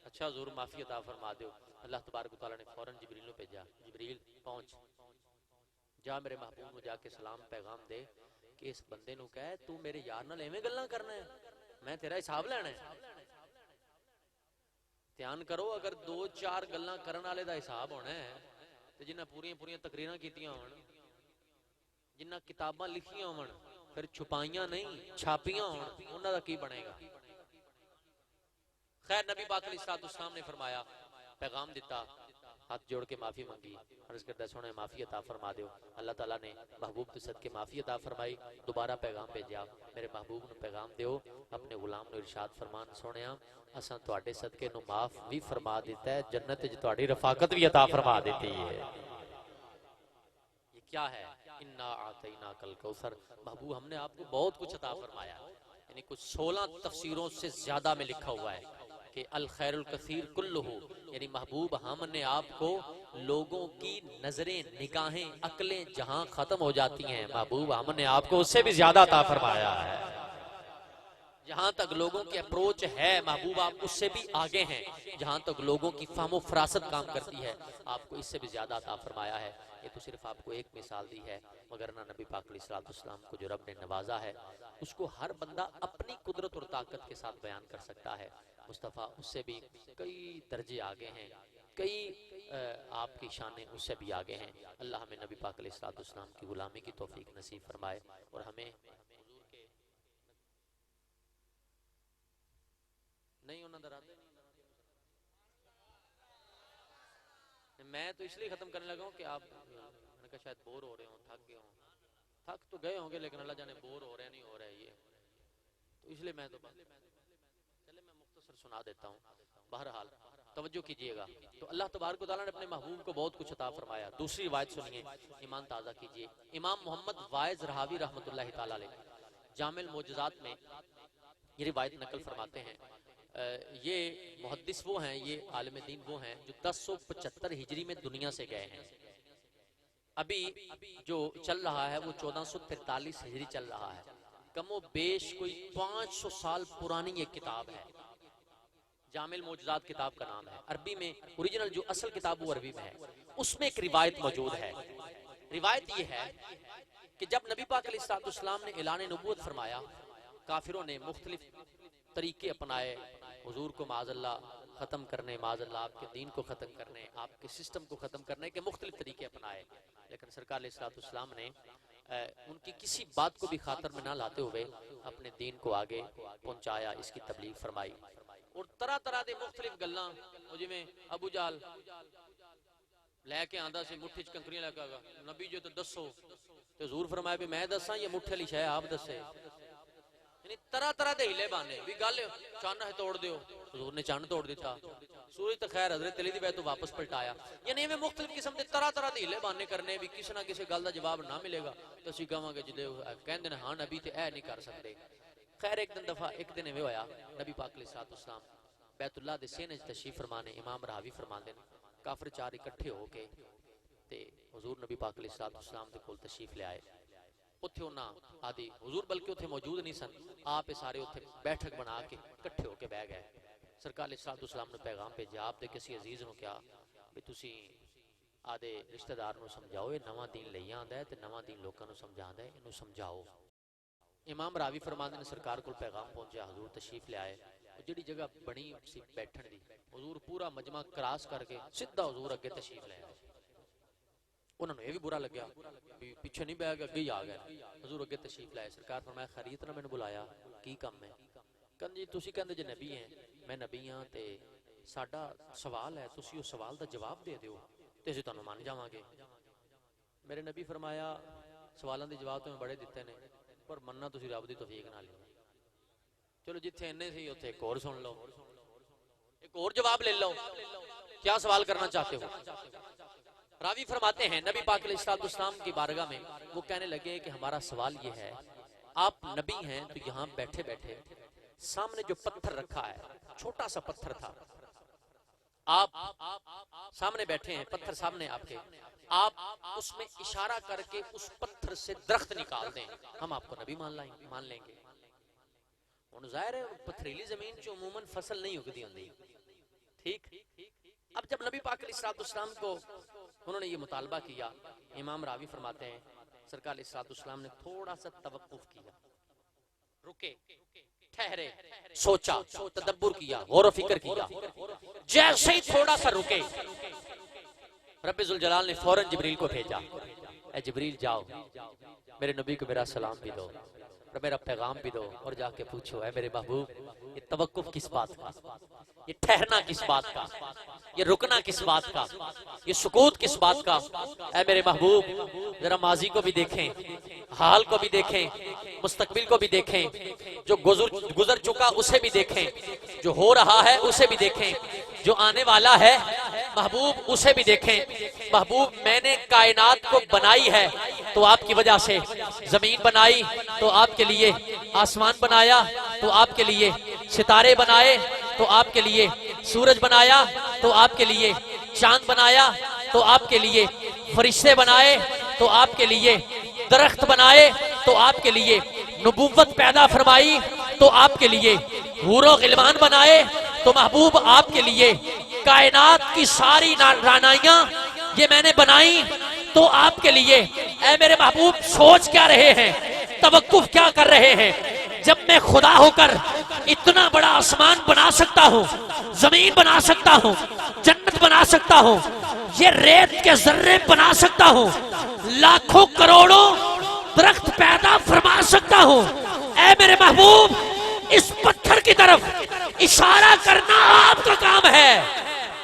اچھا حضور معافی عطا فرما دیو. اللہ تبارک و تعالیٰ نے فوراً جبریل کو بھیجا. جبریل پہنچ جا میرے محبوب کو جا کے سلام پیغام دے کہ اس بندے نو کہے تو میرے یار نال ایویں گلاں کرنا ہے, میں تیرا حساب لینا ہے. دھیان کرو اگر 2-4 گلاں کرن والے دا حساب ہونا ہے تے جنہاں پوریاں تقریراں کیتیاں ہون, جنہاں کتاباں لکھیاں ہون, پھر چھپائیاں نہیں چھاپیاں ہون, انہاں دا کی بنے گا؟ خیر نبی پاک علیہ السلام نے فرمایا, پیغام دیتا, ہاتھ جوڑ کے معافی منگی, عرض کرتا سونے معافی عطا فرما دیو. اللہ تعالیٰ نے محبوب کے صدقے معافی عطا فرمائی. دوبارہ پیغام بھیجا, میرے محبوب نے پیغام دیو اپنے غلام نے ارشاد فرمان سونیا اساں تواڈے صدقے نو معاف بھی فرما دیتا ہے, جنت وچ تواڈی رفاقت بھی عطا فرما دیتی ہے. یہ کیا ہے؟ انا اعطیناک الکوثر. محبوب ہم نے آپ کو بہت کچھ عطا فرمایا, یعنی کچھ 16 تفسیروں سے زیادہ میں لکھا ہوا ہے کہ الخیر الکثیر کلہ, یعنی محبوب ہم نے آپ کو لوگوں کی نظریں نگاہیں عقلیں جہاں ختم ہو جاتی ہیں, محبوب ہم نے آپ کو اس سے بھی زیادہ عطا فرمایا ہے. جہاں تک لوگوں کی اپروچ ہے محبوب آپ اس سے بھی آگے ہیں, جہاں تک لوگوں کی فہم و فراست کام کرتی ہے آپ کو اس سے بھی زیادہ عطا فرمایا ہے. یہ تو صرف آپ کو ایک مثال دی ہے, مگر نہ نبی پاک علیہ السلام کو جو رب نے نوازا ہے اس کو ہر بندہ اپنی قدرت اور طاقت کے ساتھ بیان کر سکتا ہے. مصطفیٰ اس سے بھی کئی درجے آگے ہیں, کئی آپ کی شانیں اس سے بھی آگے ہیں. اللہ ہمیں نبی پاک علیہ السلام کی غلامی کی توفیق نصیب فرمائے اور ہمیں حضور کے نہیں انہوں نے میں تو اس لیے ختم کرنے لگا ہوں کہ آپ میں نے کہا شاید بور ہو رہے ہوں, تھک گئے ہوں. تھک تو گئے ہوں گے لیکن اللہ جانے بور ہو رہے نہیں ہو رہے, یہ تو اس لیے میں تو چلے میں مختصر سنا دیتا ہوں. بہرحال توجہ کیجئے گا. تو اللہ تبارک و تعالیٰ نے اپنے محبوب کو بہت کچھ عطا فرمایا. دوسری روایت سنیے, ایمان تازہ کیجئے. امام محمد وائز رہاوی رحمۃ اللہ تعالیٰ علیہ جامع المعجزات میں یہ روایت نقل فرماتے ہیں. یہ محدث وہ ہیں, یہ عالم دین وہ ہیں جو 1075 ہجری میں دنیا سے گئے ہیں. ابھی جو چل رہا ہے وہ 1443 ہجری چل رہا ہے. کم و بیش کوئی 500 سال پرانی یہ کتاب ہے. جامع المعجزات کتاب کا نام ہے. عربی میں اوریجنل جو اصل کتاب وہ عربی میں ہے. اس میں ایک روایت موجود ہے. روایت یہ ہے کہ جب نبی پاک علیہ السلام نے اعلان نبوت فرمایا, کافروں نے مختلف طریقے اپنائے حضور کو معاذ اللہ ختم کرنے, معاذ اللہ آپ کے دین کو ختم کرنے, آپ کے سسٹم کو ختم کرنے کے مختلف طریقے اپنائے. لیکن سرکار علیہ السلام نے ان کی کسی بات کو بھی خاطر میں نہ لاتے ہوئے اپنے دین کو آگے پہنچایا, اس کی تبلیغ فرمائی. اور طرح طرح دے مختلف گلاں جی میں ابو جال لے کے آندا سی مٹھی چ کنکریاں لے کے آگا نبی جو تو دسو تے حضور فرمایا بھی میں دساں یہ مٹھے والی شے آپ دسے. یعنی طرح طرح دے ہلے بانے بھی گل چن ہے توڑ دیو, حضور نے چن توڑ دیتا. سورج تو خیر حضرت علی دی بیعت تو واپس پلٹایا. یعنی میں مختلف قسم دے طرح طرح دے ہلے بانے کرنے بھی کسی نہ کسی گل دا جواب نہ ملے گا تو اسی کہاں گے جدے کہندے نے ہاں نبی تے اے نہیں کر سکتے. خیر ایک دن ایویں ہویا, نبی پاک علیہ السلام بیت اللہ دے سینے تشریف فرمانے. امام راوی فرماندے نے کافر 4 اکٹھے ہو کے تے حضور نبی پاک علیہ السلام دے کول تشریف لے آئے. اتھے انہاں آدھی حضور بلکہ اتھے موجود نہیں سن, آپ سارے اتھے بیٹھک بنا کے کٹھے ہو کے بہ گئے. سرکار علیہ السلام نے پیغام بھیجا آپ دے کسی عزیز نو کیا بھی تسی آدھے رشتہ دار نو سمجھاؤ, یہ نواں دین لئی آندا ہے تے نواں دین لوکاں نو سمجھاندا ہے, اینو سمجھاؤ. امام راوی فرماندے نے سرکار کول پیغام پہنچیا, حضور تشریف لے آئے. جڑی جگہ بنی سی بیٹھن دی حضور پورا مجمع کراس کر کے سیدھا حضور اگے تشریف لے آئے. انہوں نے یہ بھی برا لگیا پیچھے نہیں بہ گئے, اگے ہی آ گئے. حضور اگے تشریف لائے. سرکار فرمایا خیریت نہ مینوں بلایا, کی کم ہے؟ کہندے جی تسی کہندے جے نبی ہیں, میں نبی ہاں تے ساڈا سوال ہے, تسی اس سوال دا جواب دے دیو تے اسی تانوں مان جاواں گے. میرے نبی فرمایا سوالاں دے جواب تو میں بڑے دتے نے پر مننا تسی رب دی توفیق نال. چلو جتھے انے سی اوتھے ایک اور سن لو, ایک اور جواب لے لو, کیا سوال کرنا چاہتے ہو؟ راوی فرماتے ہیں نبی پاک علیہ السلام کی بارگاہ میں وہ کہنے لگے کہ ہمارا سوال یہ ہے، آپ نبی ہیں تو یہاں بیٹھے بیٹھے سامنے جو پتھر رکھا ہے، چھوٹا سا پتھر تھا، آپ سامنے بیٹھے ہیں، پتھر سامنے آپ کے، آپ اس میں اشارہ کر کے اس پتھر سے درخت نکال دیں، ہم آپ کو نبی مان لیں گے۔ اور ظاہر ہے پتھریلی زمین جو عموماً فصل نہیں اگتی ہوندی، ٹھیک۔ اب جب نبی پاک علیہ السلام کو انہوں نے یہ مطالبہ کیا، امام راوی فرماتے ہیں سرکار علیہ السلام نے تھوڑا سا توقف کیا، رکے، ٹھہرے، سوچا، تدبر کیا، غور و فکر کیا۔ جیسے ہی تھوڑا سا رکے، رب ذوالجلال نے فوراً جبریل کو بھیجا، اے جبریل جاؤ میرے نبی کو میرا سلام بھی دو اور میرا پیغام بھی دو، اور جا کے پوچھو اے میرے محبوب یہ توقف کس بات کا، یہ ٹھہرنا کس بات کا، یہ رکنا کس بات کا، یہ سکوت کس بات کا۔ اے میرے محبوب ذرا ماضی کو بھی دیکھیں، حال کو بھی دیکھیں، مستقبل کو بھی دیکھیں، جو گزر چکا اسے بھی دیکھیں، جو ہو رہا ہے اسے بھی دیکھیں، جو آنے والا ہے محبوب اسے بھی دیکھیں۔ محبوب میں نے کائنات کو بنائی ہے تو آپ کی وجہ سے، زمین بنائی تو آپ کے لیے، آسمان بنایا تو آپ کے لیے، ستارے بنائے تو آپ کے لیے، سورج بنایا تو آپ کے لیے، چاند بنایا تو آپ کے لیے، فرشتے بنائے تو آپ کے لیے، درخت بنائے تو آپ کے لیے، نبوت پیدا فرمائی تو آپ کے لیے، حور و غلمان بنائے تو محبوب آپ کے لیے، کائنات کی ساری رانائیاں یہ میں نے بنائی تو آپ کے لیے۔ اے میرے محبوب سوچ کیا رہے ہیں، توقف کیا کر رہے ہیں؟ جب میں خدا ہو کر اتنا بڑا آسمان بنا سکتا ہوں، زمین بنا سکتا ہوں، جنت بنا سکتا ہوں، یہ ریت کے ذرے بنا سکتا ہوں، لاکھوں کروڑوں درخت پیدا فرما سکتا ہوں، اے میرے محبوب اس پتھر کی طرف اشارہ کرنا آپ کا کام ہے،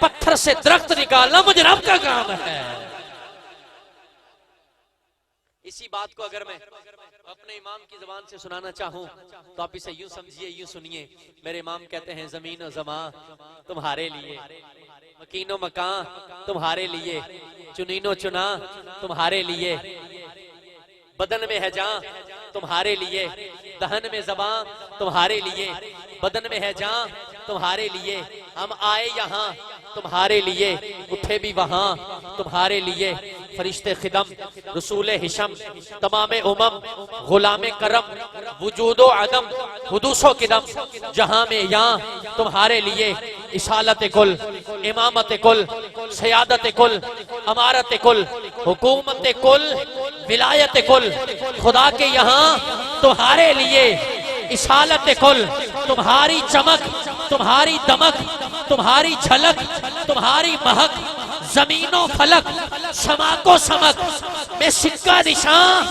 پتھر سے درخت نکالنا مجھ رب کا کام ہے۔ اسی بات کو اگر میں اپنے امام کی زبان سے سنانا چاہوں تو آپ اسے یوں سمجھیے، یوں سنیے۔ میرے امام کہتے ہیں زمین و زمان تمہارے لیے، مکین و مکان تمہارے لیے، چنین و چنا تمہارے لیے، بدن میں ہے جان تمہارے لیے، دہن میں زبان تمہارے لیے، بدن میں ہے جان تمہارے لیے، ہم آئے یہاں تمہارے لیے، اٹھے بھی وہاں تمہارے لیے، فرشتے خدم، رسول حشم، تمام امم، غلام کرم، وجود و عدم، حدوث و قدم، جہاں میں یہاں تمہارے لیے، اصالت کل، امامت کل، سیادت کل، امارت کل، حکومت کل، ولایت کل، خدا کے یہاں تمہارے لیے، اصالت کل، تمہاری چمک، تمہاری دمک، تمہاری جھلک، تمہاری مہک، زمین و فلک، سما کو سمک میں سکہ نشان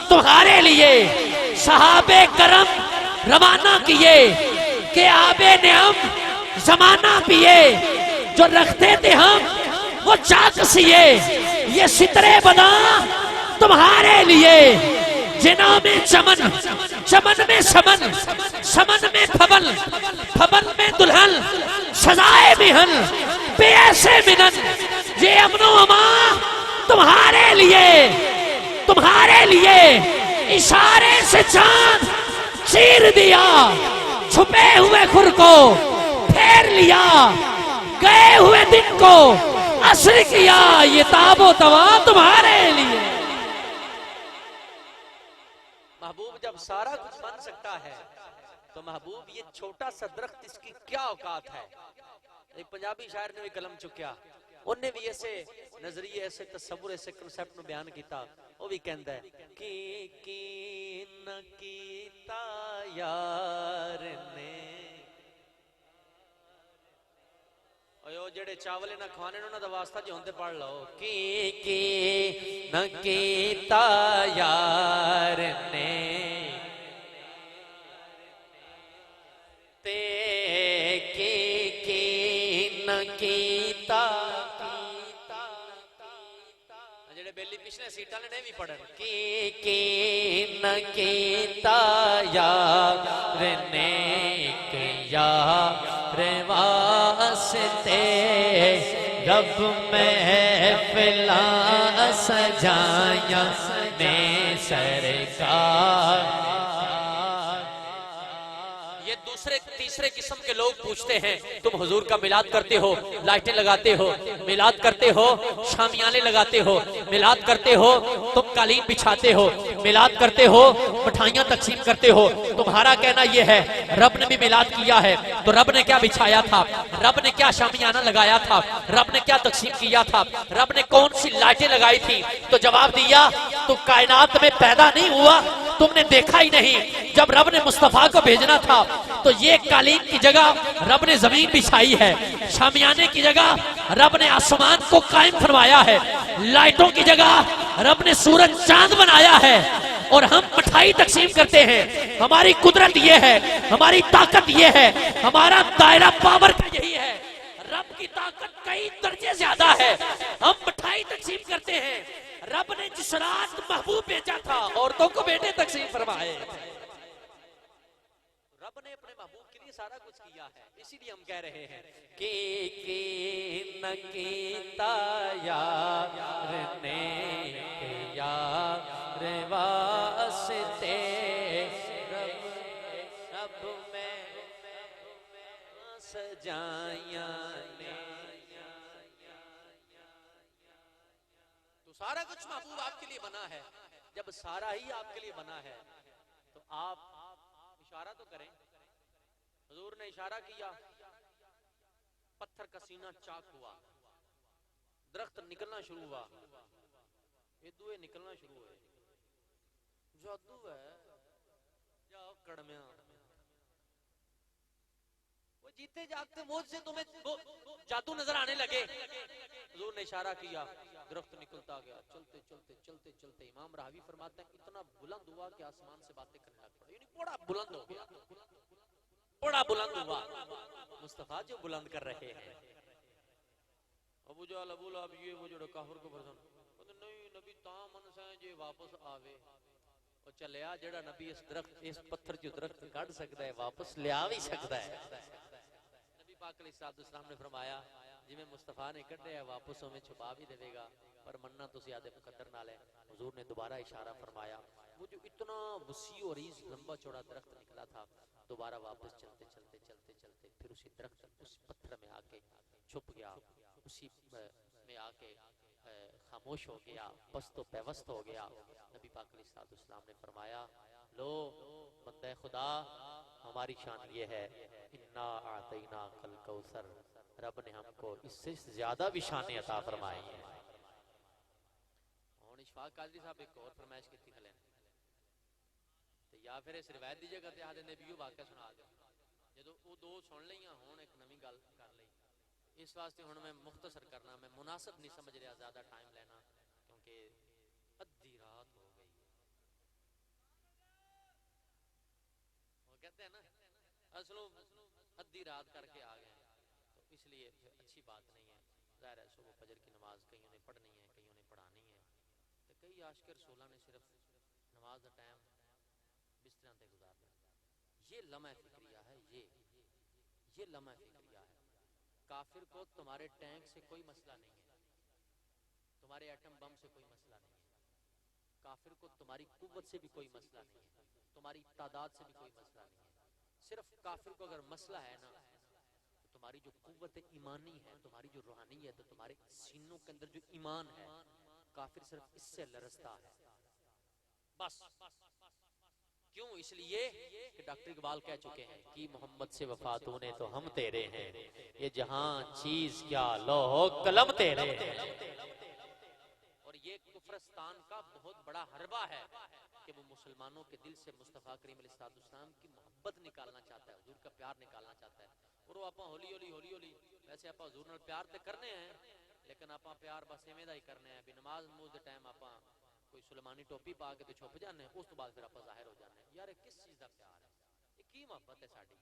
تمہارے لیے، صحابہ کرم روانہ کیے کہ آب نعم زمانہ پیے، جو رکھتے تھے ہم وہ چاک سیے، یہ سترے بنا تمہارے لیے، جنا میں چمن، چمن میں سمن، سمن میں پھبل، پھبل میں دلہن، سزائے مہن، بے ایسے منن، یہ امن و امان تمہارے لیے، تمہارے لیے، اشارے سے چاند چیر دیا، چھپے ہوئے خور کو پھیر لیا، گئے ہوئے دن کو عصر کیا، یہ تاب و توا تمہارے لیے۔ محبوب جب سارا کچھ بن سکتا ہے تو محبوب یہ چھوٹا سا درخت اس کی کیا اوقات ہے؟ ایک پنجابی شاعر نے بھی قلم چکیا، انہوں نے بھی ایسے نظریے، ایسے تصور، ایسے کنسپٹ میں بیان کیتا، وہ بھی کہندا ہے کی نہ کیتا یار نے، او جڑے چاولے نہ کھوانے انہاں دا واسطہ جو ہوندے پڑھ لو، کی نہ کیتا یار نے کیتا، جڑے بیلی پچھلے سیٹاں نے بھی پڑھن، کی نہ کیتا یار نے، کہ یار واسطے رب محفلاں سجایا میں سرکار. یہ دوسرے تیسرے قسم کے لوگ پوچھتے ہیں تم حضور کا میلاد کرتے ہو، لائٹیں لگاتے ہو، میلاد کرتے ہو، شامیانے لگاتے ہو، میلاد کرتے ہو، تم قالین بچھاتے ہو، میلاد کرتے ہو، مٹھائیاں تقسیم کرتے ہو. تمہارا کہنا یہ ہے رب نے بھی میلاد کیا ہے تو رب نے کیا بچھایا تھا، رب نے کیا شامیانہ لگایا تھا، رب نے کیا تقسیم کیا تھا، رب نے کون سی لائٹیں لگائی تھی؟ تو جواب دیا تو کائنات میں پیدا نہیں ہوا، تم نے دیکھا ہی نہیں. جب رب نے مصطفیٰ کو بھیجنا تھا تو یہ قالین کی جگہ رب نے زمین بچھائی ہے، شامیانے کی جگہ رب نے آسمان کو قائم فرمایا ہے، لائٹوں کی جگہ رب نے سورج چاند بنایا ہے، اور ہم مٹھائی تقسیم کرتے ہیں. ہماری قدرت یہ ہے، ہماری طاقت یہ ہے، ہمارا دائرہ پاور کا یہی ہے. رب کی طاقت کئی درجے زیادہ ہے، ہم مٹھائی تقسیم کرتے ہیں. رب نے جس رات محبوب بھیجا تھا عورتوں کو بیٹے تقسیم فرمائے. رب نے اپنے محبوب کے لیے سارا کچھ کیا ہے، اسی لیے ہم کہہ رہے ہیں کہ نکیتا یار نے یار واسطے رب میں سجایا نے. تو سارا کچھ محبوب آپ کے لیے بنا ہے. جب سارا ہی آپ کے لیے بنا ہے تو آپ اشارہ تو کریں. حضور نے اشارہ کیا، پتھر کا سینہ چاک ہوا، درخت نکلنا شروع ہوا، ادوے نکلنا شروع ہوئے. جادو ہے یا کڑمیاں، وہ جیتے جاگتے موت سے تمہیں جادو نظر آنے لگے. حضور نے اشارہ کیا، درخت نکلتا گیا. چلتے چلتے چلتے چلتے امام راوی فرماتے ہیں اتنا بلند ہوا کہ آسمان سے باتیں کرنے لگ پڑا. یعنی بڑا بلند ہو گیا، بڑا بلند ہوا. مصطفیٰ جو بلند کر رہے ہیں. ابو جہل ابو لہب یہ وہ جو کافر کو فرزن نہیں نبی تاں من سے جے واپس آوے اور چلیا جڑا نبی اس درخت اس پتھر جو درخت کاٹ سکتا ہے واپس لے آ بھی سکتا ہے. نبی پاک علیہ السلام نے فرمایا جی میں مصطفیٰ نے کٹے ہے واپس ہمیں چھپا بھی دے گا پر مننا تو زیادہ مقدر نال ہے. حضور نے دوبارہ اشارہ فرمایا، وہ جو اتنا وسیع اور عریض لمبا چوڑا درخت نکلا تھا دوبارہ واپس چلتے چلتے چلتے چلتے پھر اسی درخت اس پتھر میں آ کے چھپ گیا، اسی میں آ کے خاموش ہو گیا، پست و پیوست ہو گیا. نبی پاک علیہ السلام نے فرمایا لو بندہ خدا ہماری شان یہ ہے انا اعطینا کل کوثر، رب نے ہم کو اس سے زیادہ بھی شانیں عطا فرمائی ہیں. اور اشفاق قادری صاحب ایک اور فرمائش کی تھی کھلے تے یا پھر اس روایت دی جگہ تے آدھے نبیو واقعہ سنا دے جدو وہ دو سن لئیاں ہون ایک نمی گل کر لئی. اس واسطے ہن میں مختصر کرنا، میں مناسب نہیں سمجھ رہا زیادہ ٹائم لینا کیونکہ ادھی رات ہو گئی. وہ کہتے ہیں نا اصلوں ادھی رات کر کے آ گئے تو اس لیے اچھی بات نہیں ہے. ظاہر ہے صبح فجر کی نماز کئیوں نے پڑھنی ہے، کئیوں نے پڑھانی ہے، تو کئی عاشق رسولہ نے صرف نماز کا ٹائم بستروں تے گزارنا. یہ لمحہ فکریہ ہے، یہ لمحہ فکریہ ہے. کافر کو تمہارے ٹینک سے کوئی مسئلہ نہیں ہے، تمہارے ایٹم بم سے کوئی مسئلہ نہیں ہے. کافر کو تمہاری قوت سے بھی کوئی مسئلہ نہیں ہے، تمہاری تعداد سے بھی کوئی مسئلہ نہیں ہے. صرف کافر کو اگر مسئلہ ہے نا تو تمہاری جو قوت ایمانی ہے، تمہاری جو روحانیت ہے، تمہارے سینوں کے اندر جو ایمان ہے، کافر صرف اس سے لرزتا ہے بس. کیوں؟ اس لیے کہ ڈاکٹر اقبال کہہ چکے ہیں کہ محمد سے وفا تو نے تو ہم تیرے ہیں، یہ جہاں چیز کیا لوح قلم تیرے ہیں. اور یہ کفرستان کا بہت بڑا حربہ ہے کہ وہ مسلمانوں کے دل سے مصطفیٰ کریم علیہ السلام کی محبت نکالنا چاہتا ہے، حضور کا پیار نکالنا چاہتا ہے. اور وہ آپ ہولی ہولی ویسے آپ حضور نال پیار تے کرنے ہیں لیکن آپ پیار بس ایویں دا ہی کرنے ہیں بھی نماز نماز دے ٹائم آپ کوئی سلیمانی ٹوپی پا کے تو چھپ جانے ہیں، اس تو بعد پھر آپ ظاہر ہو جانے ہیں. یار کس چیز دا پیار ہے؟ یہ کی محبت ہے ساڈی؟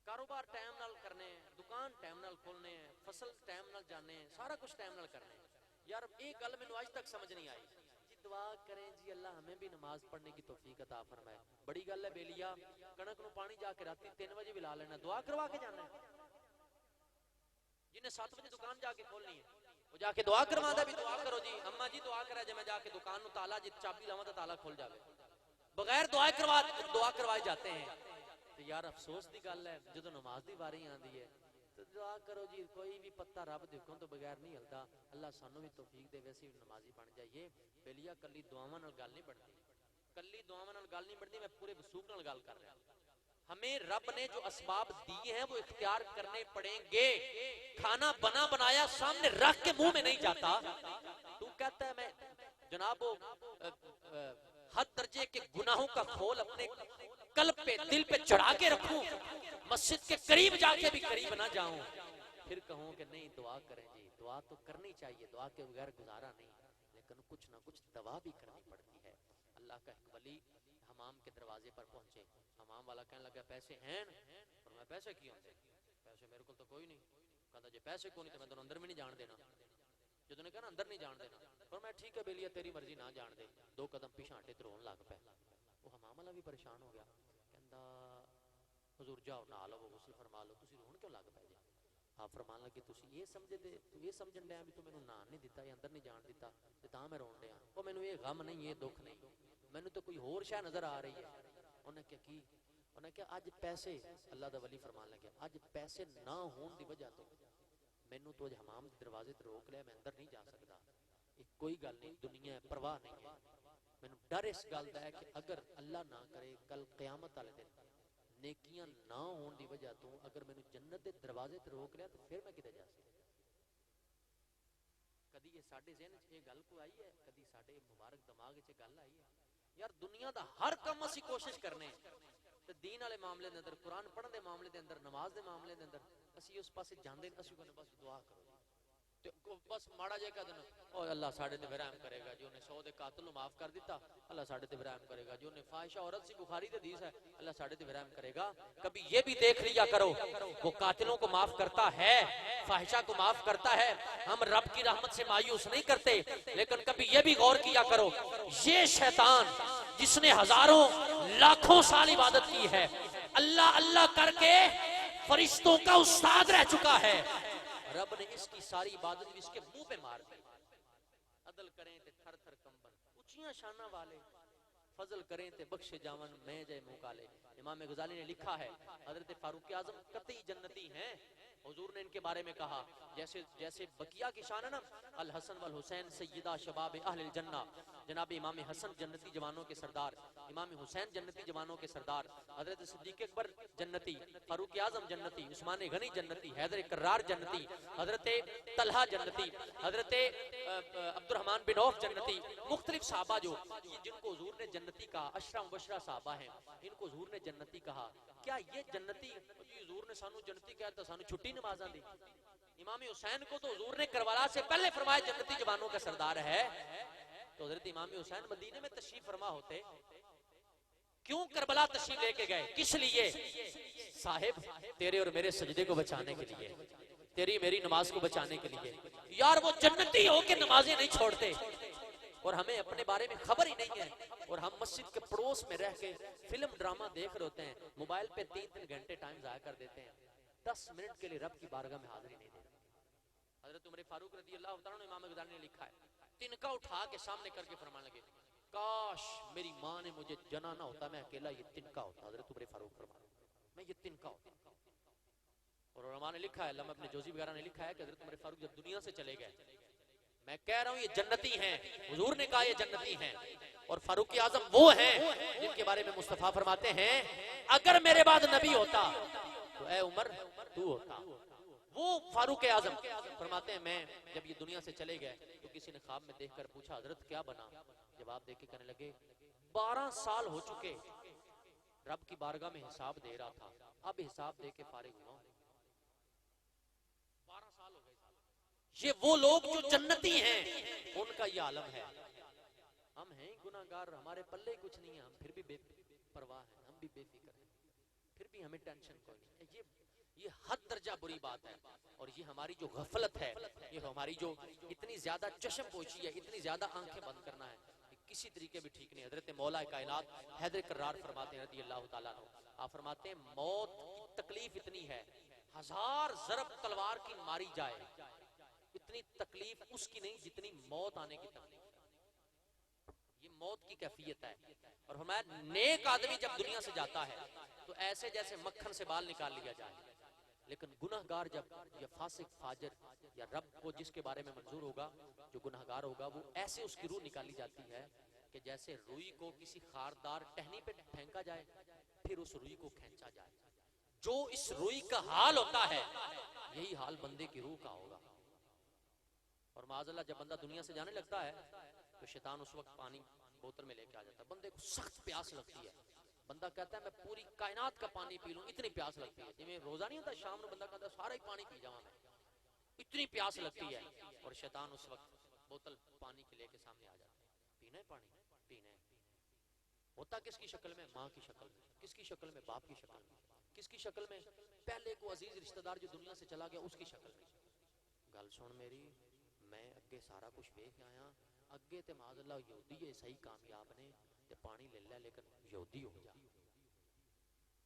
کاروبار ٹائم نال کرنے ہیں، دکان ٹائم نال کھولنے ہیں، فصل ٹائم نال جانے ہیں، سارا کچھ ٹائم نال کرنے ہیں. یار ایک گل مینوں آج تک سمجھ نہیں آئی جی دعا کریں جی اللہ ہمیں بھی نماز پڑھنے کی توفیق عطا فرمائے. بڑی گل ہے بیلیا، کنک نو پانی جا کے راتی 3 بجے بھی لا لینا، دعا کروا کے جانا ہے. جنہیں 7 بجے دکان جا کے کھولنی ہے وہ جا کے دعا کرواتا بھی دعا کرو جی اما جی دعا کرا جے میں جا کے دکان نو تالا جی چابی لاواں تے تالا کھل جاوے بغیر دعا کروائے جاتے ہیں. تو یار افسوس دی گل ہے جدوں نماز دی واری آندی ہے تو دعا کرو جی کوئی بھی پتا رب دے حکم تو بغیر نہیں ہلدا. اللہ سانو بھی توفیق دے ویسی نمازی بن جائیے. بیلیا کلی دعاواں نال گل نہیں بنتی کلی دعاواں نال گل نہیں بنتی میں پورے وسوخ نال گل کر رہا ہوں. ہمیں رب نے جو اسباب دیے ہیں وہ اختیار کرنے پڑیں گے. کھانا بنا بنایا سامنے رکھ کے منہ میں نہیں جاتا. تو کہتا ہے میں جناب حد درجے کے گناہوں کا کھول اپنے قلب پہ دل پہ چڑھا کے رکھوں مسجد کے قریب جا کے بھی قریب نہ جاؤں پھر کہوں کہ نہیں دعا کریں جی. دعا تو کرنی چاہیے دعا کے بغیر گزارا نہیں لیکن کچھ نہ کچھ دوا بھی کرنی پڑتی ہے. اللہ کا ایک ولی حمام کے دروازے پر پہنچے. حمام والا کہنے لگا پیسے ہیں اور میں پیسے کیوں دے پیسے میرے کو تو کوئی نہیں. کہتا جی پیسے کیوں نہیں تو میں تمہیں اندر بھی نہیں جان دینا. جدوں نے کہا نا اندر نہیں جان دینا اور میں ٹھیک ہے بیلیا تیری مرضی نہ جان دے. 2 قدم پیچھے ہٹے تو رون لگ پے. وہ حمام والا بھی پریشان ہو گیا کہندا حضور جاؤ نہ لو غسل فرما لو تسی رون کیوں لگ پے جی. آپ فرمان لگے تسی یہ سمجھے دے تو یہ سمجھن دیا بھی تو مینوں نان نہیں دیتا یا اندر نہیں جان دیتا تے تاں میں رون دیا. او مینوں یہ غم نہیں یہ دکھ نہیں مینوں تو کوئی ہور شے نظر آ رہی ہے. انہیں کیا کی انہیں کہا اج پیسے اللہ دا ولی فرمان لگا اج پیسے نہ ہون دی وجہ تو مینوں تو اج حمام دے دروازے تے روک لیا میں اندر نہیں جا سکدا. کوئی گل نہیں دنیا ہے پرواہ نہیں ہے. مینوں ڈر اس گل دا ہے کہ اگر اللہ نہ کرے کل قیامت والے دن نیکیاں نہ ہون دی وجہ تو اگر مینوں جنت دے دروازے تے روک لیا تو پھر میں کدے جا سکدا. کدی یہ ساڈے ذہن وچ یہ گل کو آئی ہے کدی ساڈے مبارک دماغ وچ گل آئی ہے یار دنیا دا ہر کم اسی کوشش کرنے تے دین والے معاملے دے اندر قرآن پڑھن دے معاملے دے اندر نماز دے معاملے دے اندر اسی اس پاسے جاندے اسی کنے بس دعا کرو تے بس ماڑا جے کہہ دینا او اللہ ساڈے تے رحم کرے گا جو نے 100 دے قاتل نو معاف کر دیتا اللہ ساڈے تے رحم کرے گا. جو نے فاحشہ عورت سی بخاری دے حدیث ہے اللہ ساڈے تے رحم کرے گا. کبھی یہ بھی دیکھ لیا کرو وہ قاتلوں کو معاف کرتا ہے فاحشہ کو معاف کرتا ہے. ہم رب کی رحمت سے مایوس نہیں کرتے لیکن کبھی یہ بھی غور کیا کرو یہ شیطان جس نے ہزاروں لاکھوں سال عبادت کی ہے اللہ اللہ کر کے فرشتوں کا استاد رہ چکا ہے. رب نے اس کی ساری عبادت بھی اس کے منہ پہ مار دی. عدل کریں تے تھر تھر کمبن اونچیاں شاناں والے فضل کریں تے بخشے جاون میں جے منہ کالے. امام غزالی نے لکھا ہے حضرت فاروق اعظم قطعی جنتی ہیں. حضور نے ان کے بارے میں کہا جیسے بقیہ کی شان ہے نا الحسن والحسین سیدہ شباب اہل الجنہ. جناب امام حسن جنتی جوانوں کے سردار امام حسین جنتی جوانوں کے سردار حضرت صدیق اکبر جنتی فاروق اعظم جنتی عثمان غنی جنتی حیدر کرار جنتی حضرت طلحہ جنتی حضرت عبد الرحمن بن عوف جنتی. مختلف صحابہ جو جن کو حضور نے جنتی کہا عشرہ مبشرہ صحابہ ہیں ان کو حضور نے جنتی کہا. کیا یہ جنتی حضور نے سانو جنتی کہتا سانو چھٹی نمازاں دی. امام حسین کو تو حضور نے کربلا سے پہلے فرمایا جنتی جوانوں کا سردار ہے. تو حضرت امام حسین مدینے میں تشریف فرما ہوتے کیوں کربلا تشریف لے کے گئے کس لیے صاحب تیرے اور میرے سجدے کو بچانے کے لیے تیری میری نماز کو بچانے کے لیے. یار وہ جنتی ہو کے نمازیں نہیں چھوڑتے اور ہمیں اپنے بارے میں خبر ہی نہیں ہے اور ہم مسجد کے پڑوس میں رہ کے فلم ڈرامہ دیکھ رہے ہوتے ہیں موبائل پہ 3 گھنٹے ٹائم ضائع کر دیتے ہیں 10 منٹ کے لیے رب کی بارگاہ میں حاضری نہیں دیتے. حضرت عمر فاروق رضی اللہ تعالیٰ عنہ امام غزالی نے لکھا ہے تنکا اٹھا کے سامنے کر کے فرمانے لگے کاش میری ماں نے مجھے جنا نہ ہوتا میں اکیلا یہ تنکا ہوتا. حضرت عمر فاروق فرمانے میں یہ تنکا ہوتا. اور علماء نے لکھا ہے علامہ ابن جوزی وغیرہ نے لکھا ہے کہ حضرت عمر فاروق جب دنیا سے چلے گئے میں کہہ رہا ہوں یہ جنتی ہیں حضور نے کہا یہ جنتی ہیں اور فاروق اعظم وہ ہیں جن کے بارے میں مصطفیٰ فرماتے ہیں اگر میرے بعد نبی ہوتا تو اے عمر تو ہوتا. وہ فاروق اعظم فرماتے ہیں میں جب یہ دنیا سے چلے گئے تو کسی نے خواب میں دیکھ کر پوچھا حضرت کیا بنا. جواب دے کے کہنے لگے 12 سال ہو چکے رب کی بارگاہ میں حساب دے رہا تھا اب حساب دے کے فارغ ہوا. 12 سال ہو گئے. یہ وہ لوگ جو جنتی ہیں ان کا یہ عالم ہے. ہم ہیں گناہگار ہمارے پلے کچھ نہیں ہے ہم پھر بھی بے پرواہ ہیں ہم بھی بے فکر ہیں پھر بھی ہمیں ٹینشن کوئی نہیں. یہ حد درجہ بری بات ہے اور یہ ہماری جو غفلت ہے یہ ہماری جو اتنی زیادہ چشم پوشی ہے اتنی زیادہ آنکھیں بند کرنا ہے کسی طریقے بھی ٹھیک نہیں. حضرت مولا کائنات حیدر کرار فرماتے ہیں رضی اللہ تعالیٰ عنہ آپ فرماتے ہیں موت کی تکلیف اتنی ہے 1000 ضرب تلوار کی ماری جائے اتنی تکلیف اس کی نہیں جتنی موت آنے کی تکلیف ہے. یہ موت کی کیفیت ہے. اور فرمایا نیک آدمی جب دنیا سے جاتا ہے تو ایسے جیسے مکھن سے بال نکال لیا جائے، لیکن گناہگار جب یا فاسق فاجر یا رب کو جس کے بارے میں منظور ہوگا جو گناہگار ہوگا وہ ایسے اس کی روح نکالی جاتی ہے کہ جیسے روئی کو کسی خاردار ٹہنی پہ پھینکا جائے پھر اس روئی کو کھینچا جائے. جو اس روئی کا حال ہوتا ہے یہی حال بندے کی روح کا ہوگا. اور معاذ اللہ جب بندہ دنیا سے جانے لگتا ہے تو شیطان اس وقت پانی بوتل میں لے کے آ جاتا ہے. بندے کو سخت پیاس لگتی ہے. بندہ کہتا ہے میں پوری کائنات کا پانی پی لوں اتنی پیاس لگتی ہے. جی روزہ نہیں ہوتا شام میں بندہ کہتا ہے سارا ہی پانی پی جاؤں میں اتنی پیاس لگتی ہے. اور شیطان اس وقت بوتل پانی کے لے کے سامنے آ جاتا ہے. پینا ہے پانی پینا ہے. ہوتا کس کی شکل میں؟ ماں کی شکل میں. کس کی شکل میں؟ باپ کی شکل میں. کس کی شکل میں؟ پہلے کو عزیز رشتہ دار جو دنیا سے چلا گیا اس کی شکل میں. گل سن میری، میں اگے سارا کچھ ویکھ آیا. اگے تے معاذ اللہ یہودی ہے صحیح کامیاب نے تے پانی لے لیا لیکن یہودی ہو جا.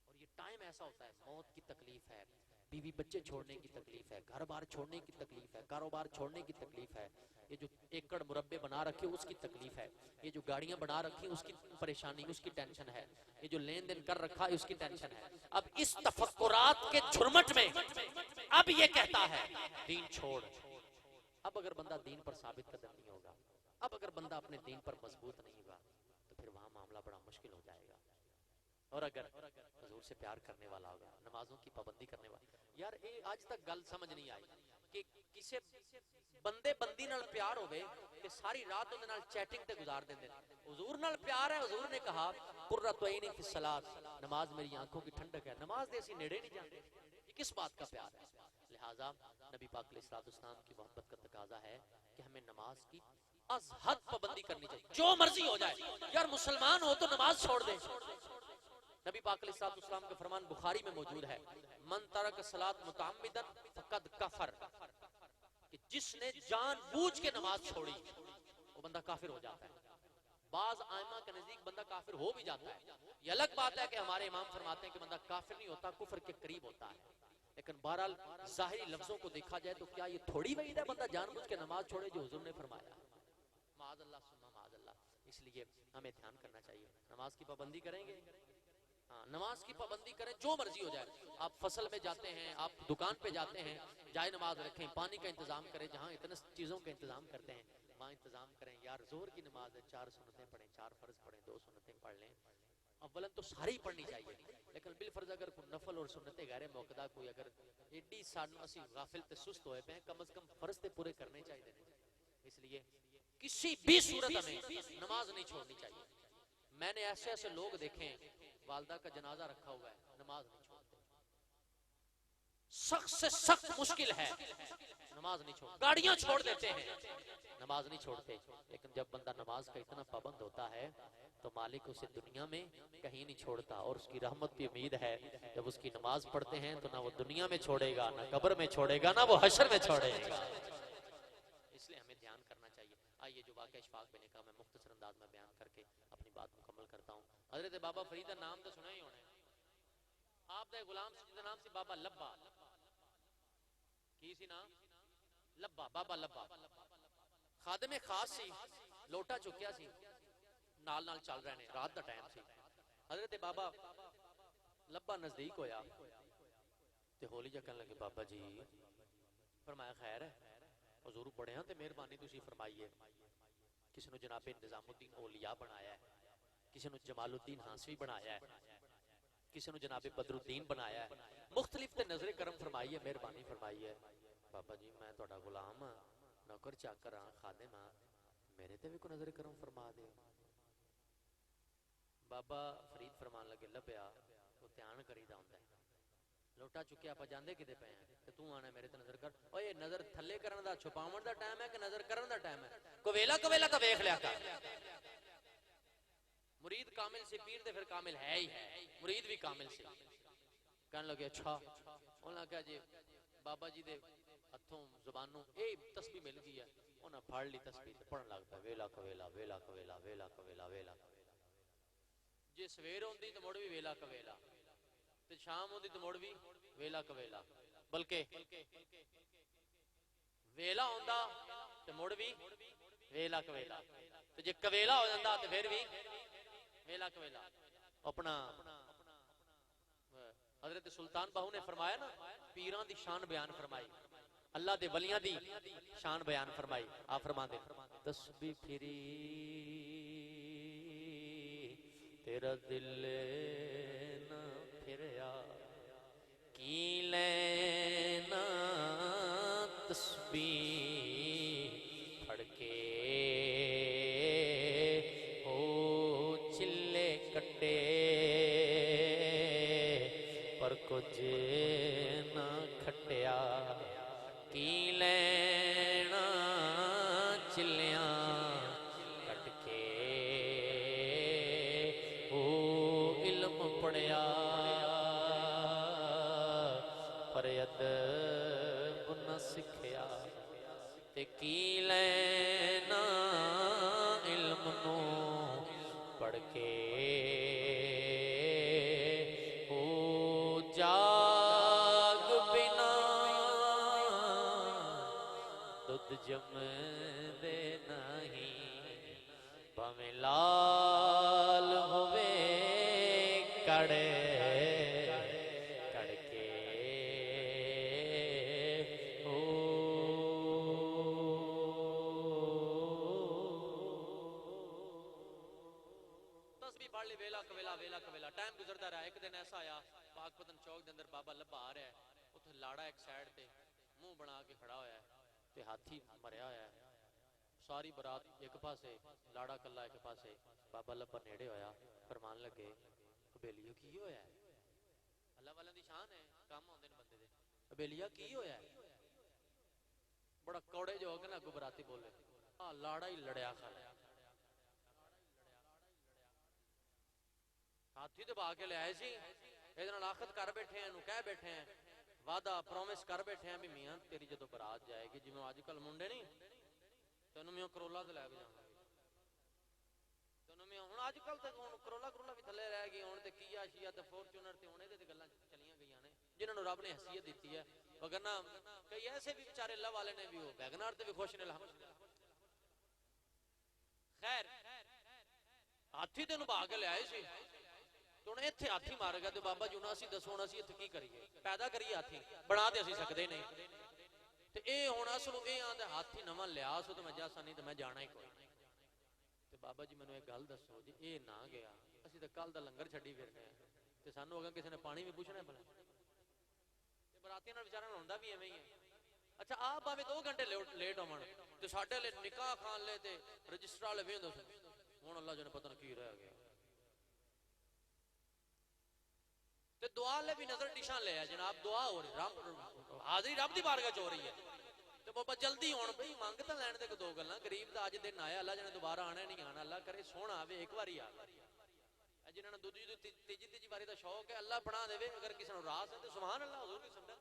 اور یہ ٹائم ایسا ہوتا ہے موت کی تکلیف ہے، بیوی بچے چھوڑنے کی تکلیف ہے، گھر بار چھوڑنے کی تکلیف ہے، کاروبار چھوڑنے کی تکلیف ہے، یہ جو ایکڑ مربع بنا رکھے اس کی تکلیف ہے، یہ جو گاڑیاں بنا رکھی اس کی پریشانی اس کی ٹینشن ہے، یہ جو لین دین کر رکھا ہے اس کی ٹینشن ہے. اب اس تفکرات کے جھرمٹ میں اب یہ کہتا ہے دین چھوڑ. اب اگر بندہ دین پر ثابت قدم نہیں ہوگا، اب اگر بندہ اپنے دین پر مضبوط نہیں ہوگا تو پھر وہاں معاملہ بڑا مشکل ہو جائے گا. اور اگر حضور سے پیار کرنے والا ہوگا، نمازوں کی پابندی کرنے والا. یار یہ آج تک گل سمجھ نہیں آئی کہ کسے بندے بندی نال پیار ہوئے کہ ساری رات اندے نال چیٹنگ تے گزار دیندے. حضور نال پیار ہے. حضور نے کہا قرۃ عینی فی الصلاۃ، نماز میری آنکھوں کی ٹھنڈک ہے. نماز دے اسی نیڑے نہیں جاندے. یہ کس بات کا پیار ہے؟ لہٰذا نبی پاک علیہ الصلوۃ والسلام کی محبت کا تقاضا ہے کہ ہمیں نماز کی از حد پابندی کرنی چاہیے جو مرضی ہو جائے. یار مسلمان ہو تو نماز چھوڑ دے. نبی پاک علیہ الصلوۃ والسلام کا فرمان بخاری میں موجود ہے من ترک الصلاۃ متعمدا فقد کفر، کہ جس نے جان بوجھ کے نماز چھوڑی وہ بندہ کافر ہو جاتا ہے. بعض ائمہ کے نزدیک بندہ کافر ہو بھی جاتا ہے. یہ الگ بات ہے کہ ہمارے امام فرماتے ہیں کہ بندہ کافر نہیں ہوتا، کفر کے قریب ہوتا ہے. لیکن بہرحال ظاہری لفظوں کو دیکھا جائے تو کیا یہ تھوڑی وعید ہے بندہ جان بوجھ کے نماز چھوڑے جو حضور نے فرمایا؟ معاذ اللہ ثم معاذ اللہ. اس لیے ہمیں دھیان کرنا چاہیے. نماز کی پابندی کریں گے، ہاں نماز کی پابندی کریں جو مرضی ہو جائے. آپ فصل میں جاتے ہیں، آپ دکان پہ جاتے ہیں، جائے نماز رکھیں، پانی کا انتظام کریں. جہاں اتنے چیزوں کا انتظام کرتے ہیں وہاں انتظام کریں. یار زہر کی نماز ہے 4 سنتیں پڑھیں، 4 فرض پڑھیں، 2 سنتیں پڑھ لیں. اولا تو ساری پڑھنی چاہیے، لیکن بالفرض اگر کوئی نفل اور سنتیں غیر موقدہ کوئی اگر ایڈی سانو اسی غافل تے سست ہوئے پہ کم از کم فرض تے پورے کرنے چاہیے. اس لیے کسی بھی صورت ہمیں نماز نہیں چھوڑنی چاہیے. میں نے ایسے ایسے لوگ دیکھے ہیں والدہ کا جنازہ رکھا ہوا ہے نماز نہیں چھوڑتے. سخت سے سخت مشکل ہے نماز نہیں چھوڑ. گاڑیاں چھوڑ دیتے ہیں نماز نہیں چھوڑتے. لیکن جب بندہ نماز کا اتنا پابند ہوتا ہے تو مالک اسے دنیا میں کہیں نہیں چھوڑتا. اور اس کی رحمت کی امید ہے جب اس کی نماز پڑھتے ہیں تو نہ وہ دنیا میں چھوڑے گا، نہ قبر میں چھوڑے گا، نہ وہ حشر میں چھوڑے گا. اس لیے ہمیں دھیان کرنا چاہیے. آئیے جو واقعہ اشفاق بن کا میں مختصر انداز میں بیان کر کے اپنی بات مکمل کرتا ہوں. حضرت بابا فرید کا نام تو سنا ہی ہونا ہے. آپ دا غلام جس کا نام سی بابا لبا. کی سی نام؟ لبا. بابا لبا خادم خاص سی، لوٹا چکیا سی، نال نال چل رہے ہیں. رات دا ٹائم سی. حضرت بابا لبا نزدیک ہویا تے ہولی جا کہنے لگے بابا جی. فرمایا خیر ہے حضور پڑھے ہاں تے مہربانی تسی فرمائیے. کسی نے جناب نظام الدین اولیاء بنایا ہے، کسی نے جمال الدین ہانسوی بنایا ہے، کسی نے جناب بدر الدین بنایا ہے. مختلف تے نظر کرم فرمائیے، مہربانی فرمائیے. بابا جی میں تہاڈا غلام ہاں، نوکر چاکر ہاں، خادم ہاں، میرے تے بھی کوئی نظر کرم فرما دے. بابا فرید فرمان لگے لبیا تو دھیان کریدا ہوندا ہے. لوٹا چکے آپ جاندے کدے پے ہیں تے تو آنا میرے تے نظر کر. اوے نظر تھلے کرن دا چھپاون دا ٹائم ہے کہ نظر کرن دا ٹائم ہے؟ کویلا کویلا تا ویکھ لیا کر. مرید کامل سی، پیر تے پھر کامل ہے ہی ہے. مرید بھی کامل سی. کہنے لگے اچھا. انہاں کہا جی بابا جی دے ہتھوں زبانوں اے تسبیح مل گئی ہے. انہاں پھڑ لی تسبیح تے پڑھن لگ پیا ویلا کویلا ویلا کویلا ویلا کویلا ویلا کویلا. جے سویر ہوندی تے مڑ بھی ویلا کویلا تے شام ہوندی تے مڑ بھی ویلا کویلا. بلکہ ویلا ہوندا تے مڑ بھی ویلا کویلا، تے جے کویلا ہو جاندا تے پھر بھی ویلا کویلا۔ اپنا حضرت سلطان باہو نے فرمایا نا، پیران دی شان بیان فرمائی، اللہ دے ولیاں دی شان بیان فرمائی۔ آپ فرما دے تسبیح پھری تیرا دل نہ پھریا، کی لینا تسبیح پھڑ کے او چلے کٹے، پر کچھ نہ کھٹیا، کی لینا چلیاں کٹ کے او علم پڑھیا، پر ادب نہ سکھیا، تے کی لینا علم نو پڑھ کے او جاگ بنا دودھ جم دے نہیں، بھویں لال ہوئے کڑے کڑ کے او تسبیح پڑھ لی، ویلا کویلا ویلا کویلا، ٹائم گزرتا رہا۔ ایک دن ایسا آیا پاک پتن چوک دے اندر بابا لبا آ رہا ہے، اتنے لاڑا ایک سائڈ تے منہ بنا کے کھڑا ہویا ہے تے ہاتھی مریا ہویا ہے، ساری برات ایک پاسے، لاڑا کلا ایک پاسے، بابا لبا نیڑے ہویا، فرمان لگے بیلیو کی ہویا ہے؟ اللہ والا دی شان ہے، کام ہوندے نے بندے دے۔ بیلیا کی ہویا ہے؟ بڑا کوڑے جو ہوگا نا اگو براتی بولے لاڑا ہی لڑیا کھڑا ہے، ہاتھی تو با کے لے آئے سی، ایدن آخت کر بیٹھے ہیں، کہہ بیٹھے ہیں، وعدہ پرومس کر بیٹھے ہیں بھی میاں تیری جدو برات جائے گی، جی میں آج کل منڈے نہیں تو انہوں میں کرولا تو لے کے جاؤں گا، تو انہوں میں ہوں آج کل تک کرولا بھی تھلے رہ گئی، ہوں تے کیا شیا تے فورچونر تے ہونے تے گلاں چلیاں گئی نے جنہوں نے رب نے حیثیت دیتی ہے، وگرنہ کئی ایسے بھی بیچارے اللہ والے نے بھی ہو ویگنار تے بھی خوش نے الحمدللہ۔ خیر ہاتھی تینوں بھا کے لے آئے سی، تو انہیں اتھے ہاتھی مار گیا، تو بابا جی انہاں سی دسو ہونا سی اتھے کی کریے، پیدا کریے ہاتھی، بنا دے اسی سکتے نہیں، تو اے ہونا سلو اے آندے ہاتھی نواں لیا سو تو میں جاسا نہیں تو میں جانا ہی کوئی نہیں۔ تو بابا جی میں نے ایک گل دسو جی اے نہ گیا، اسی تو کل دا لنگر چھڑی پھرنے ہیں، تو سانو ہوگا کسی نے پانی بھی پوچھنا ہے بھلا، تو براتیاں نال بیچارہ ہوندا بھی ایویں ہی ہے۔ اچھا آپ باویں 2 گھنٹے لیٹ ہون تو ساڈے لے نکاح خان لے تے رجسٹر والے ویندے سن، ہن اللہ جنے پتہ نہیں کی رہ گیا، تے دعا لے بھی نظر نشان لے ہے جناب، دعا ہو رہی رب حاضری رب دی بارگاہ چ ہو رہی ہے، تے بابا جلدی ہون بھئی مانگ تے لین تے 2 گلاں، غریب دا اج دن آیا، اللہ جنے دوبارہ آنا نہیں آنا، اللہ کرے سونا آوے ایک واری آ جنہاں نوں دوجی تیجی واری دا شوق ہے اللہ بنا دے، اگر کسی نوں راس ہے تے سبحان اللہ حضور کی سنت،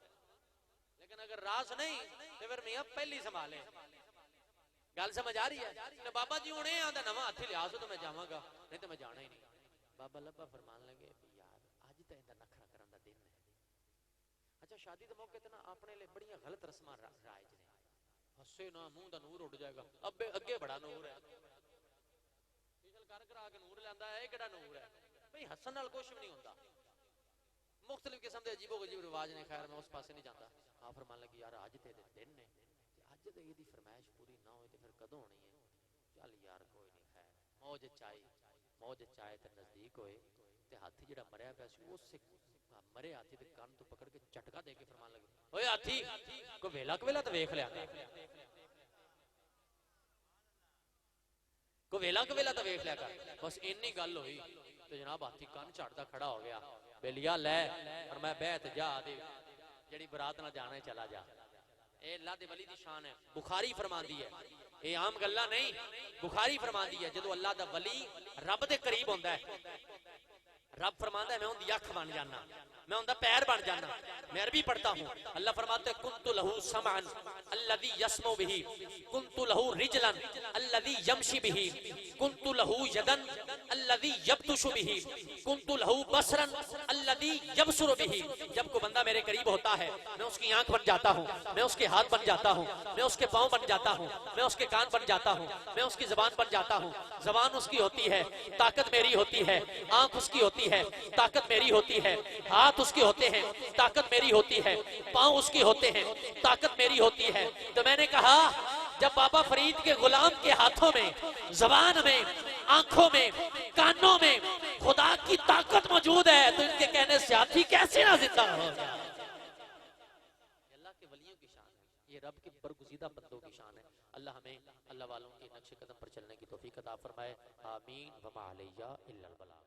لیکن اگر راس نہیں تے پھر میاں پہلی سنبھالے۔ گل سمجھ آ رہی ہے؟ تے بابا جی ہن اے آندا نواں ہاتھی لیا سو تو میں جاواں گا، نہیں تے میں جانا ہی نہیں۔ بابا لبا فرمان لگے یار اج تے ایندا نخرا کرن دا دن ہے۔ اچھا شادی دے موقع تے نا اپنے لے بڑیاں غلط رسماں رائج نے، ہسے نا منہ دا نور اڑ جائے گا، ابے اگے بڑا نور ہے، فیشل کر کرا کے نور لیندا ہے، اے کیڑا نور ہے بھئی، ہسن نال کچھ بھی نہیں ہوندا، مختلف قسم دے عجیب و غریب رواج نے، خیر میں اس پاسے نہیں جاندا۔ آپ فرمان لگی یار اج تے دن نے، تے اج تے ایدی فرمائش پوری نہ ہوئے تے پھر کدوں ہونی ہے؟ چل یار کوئی نہیں، خیر موج چائے تے نزدیک ہوئے تے ہاتھی جڑا مریا پیا سی اس سے مرے ہاتھی دے کان تو پکڑ کے چٹکا دے کے فرمان لگے اوئے ہاتھی کو ویلا تے ویکھ لیا کر، کو ویلا تے ویکھ لیا کر، بس اتنی گل ہوئی تو جناب ہاتھی کان چڑھدا کھڑا ہو گیا، بیلیا لے اور میں بیعت جا دے جڑی برات نہ جانے چلا جا۔ اے اللہ دے ولی دی شان ہے، بخاری فرماندی ہے، اے عام گلاں نہیں، بخاری فرماندی ہے جدو اللہ دا ولی رب دے قریب ہوندا ہے، رب فرماندا ہے میں اون دی اکھ بن جانا، میں اون دا پیر بن جانا، میں عربی پڑھتا ہوں، اللہ فرماتا ہے کنت لہو سمعا الذی یسمع به، کنت لہو رجلا الذی یمشی به، کنت لہو یدا الذی یبطش بہ کنت لہ بصرا الذی یبصر بہ. جب کوئی بندہ میرے قریب ہوتا ہے میں اس کی آنکھ بن جاتا ہوں, میں اس کے ہاتھ بن جاتا ہوں, میں اس کے پاؤں بن جاتا ہوں, میں اس کے کان بن جاتا ہوں, میں اس کی زبان بن جاتا ہوں. زبان اس کی ہوتی ہے, طاقت میری ہوتی ہے. آنکھ اس کی ہوتی ہے, طاقت میری ہوتی ہے. ہاتھ اس کے ہوتے ہیں, طاقت میری ہوتی ہے. پاؤں اس کے ہوتے ہیں, طاقت میری ہوتی ہے. تو میں نے کہا جب بابا فرید کے غلام کے ہاتھوں میں, زبان میں, آنکھوں میں, کانوں میں خدا کی طاقت موجود ہے تو ان کے کہنے سے ہاتھی کیسے نہ زندہ ہو گیا. یہ اللہ کے ولیوں کی شان ہے, یہ رب کے برگزیدہ بندوں کی شان ہے. اللہ ہمیں اللہ والوں کے نقش قدم پر چلنے کی توفیق عطا فرمائے. آمین. وما علیہ الا البلاغ.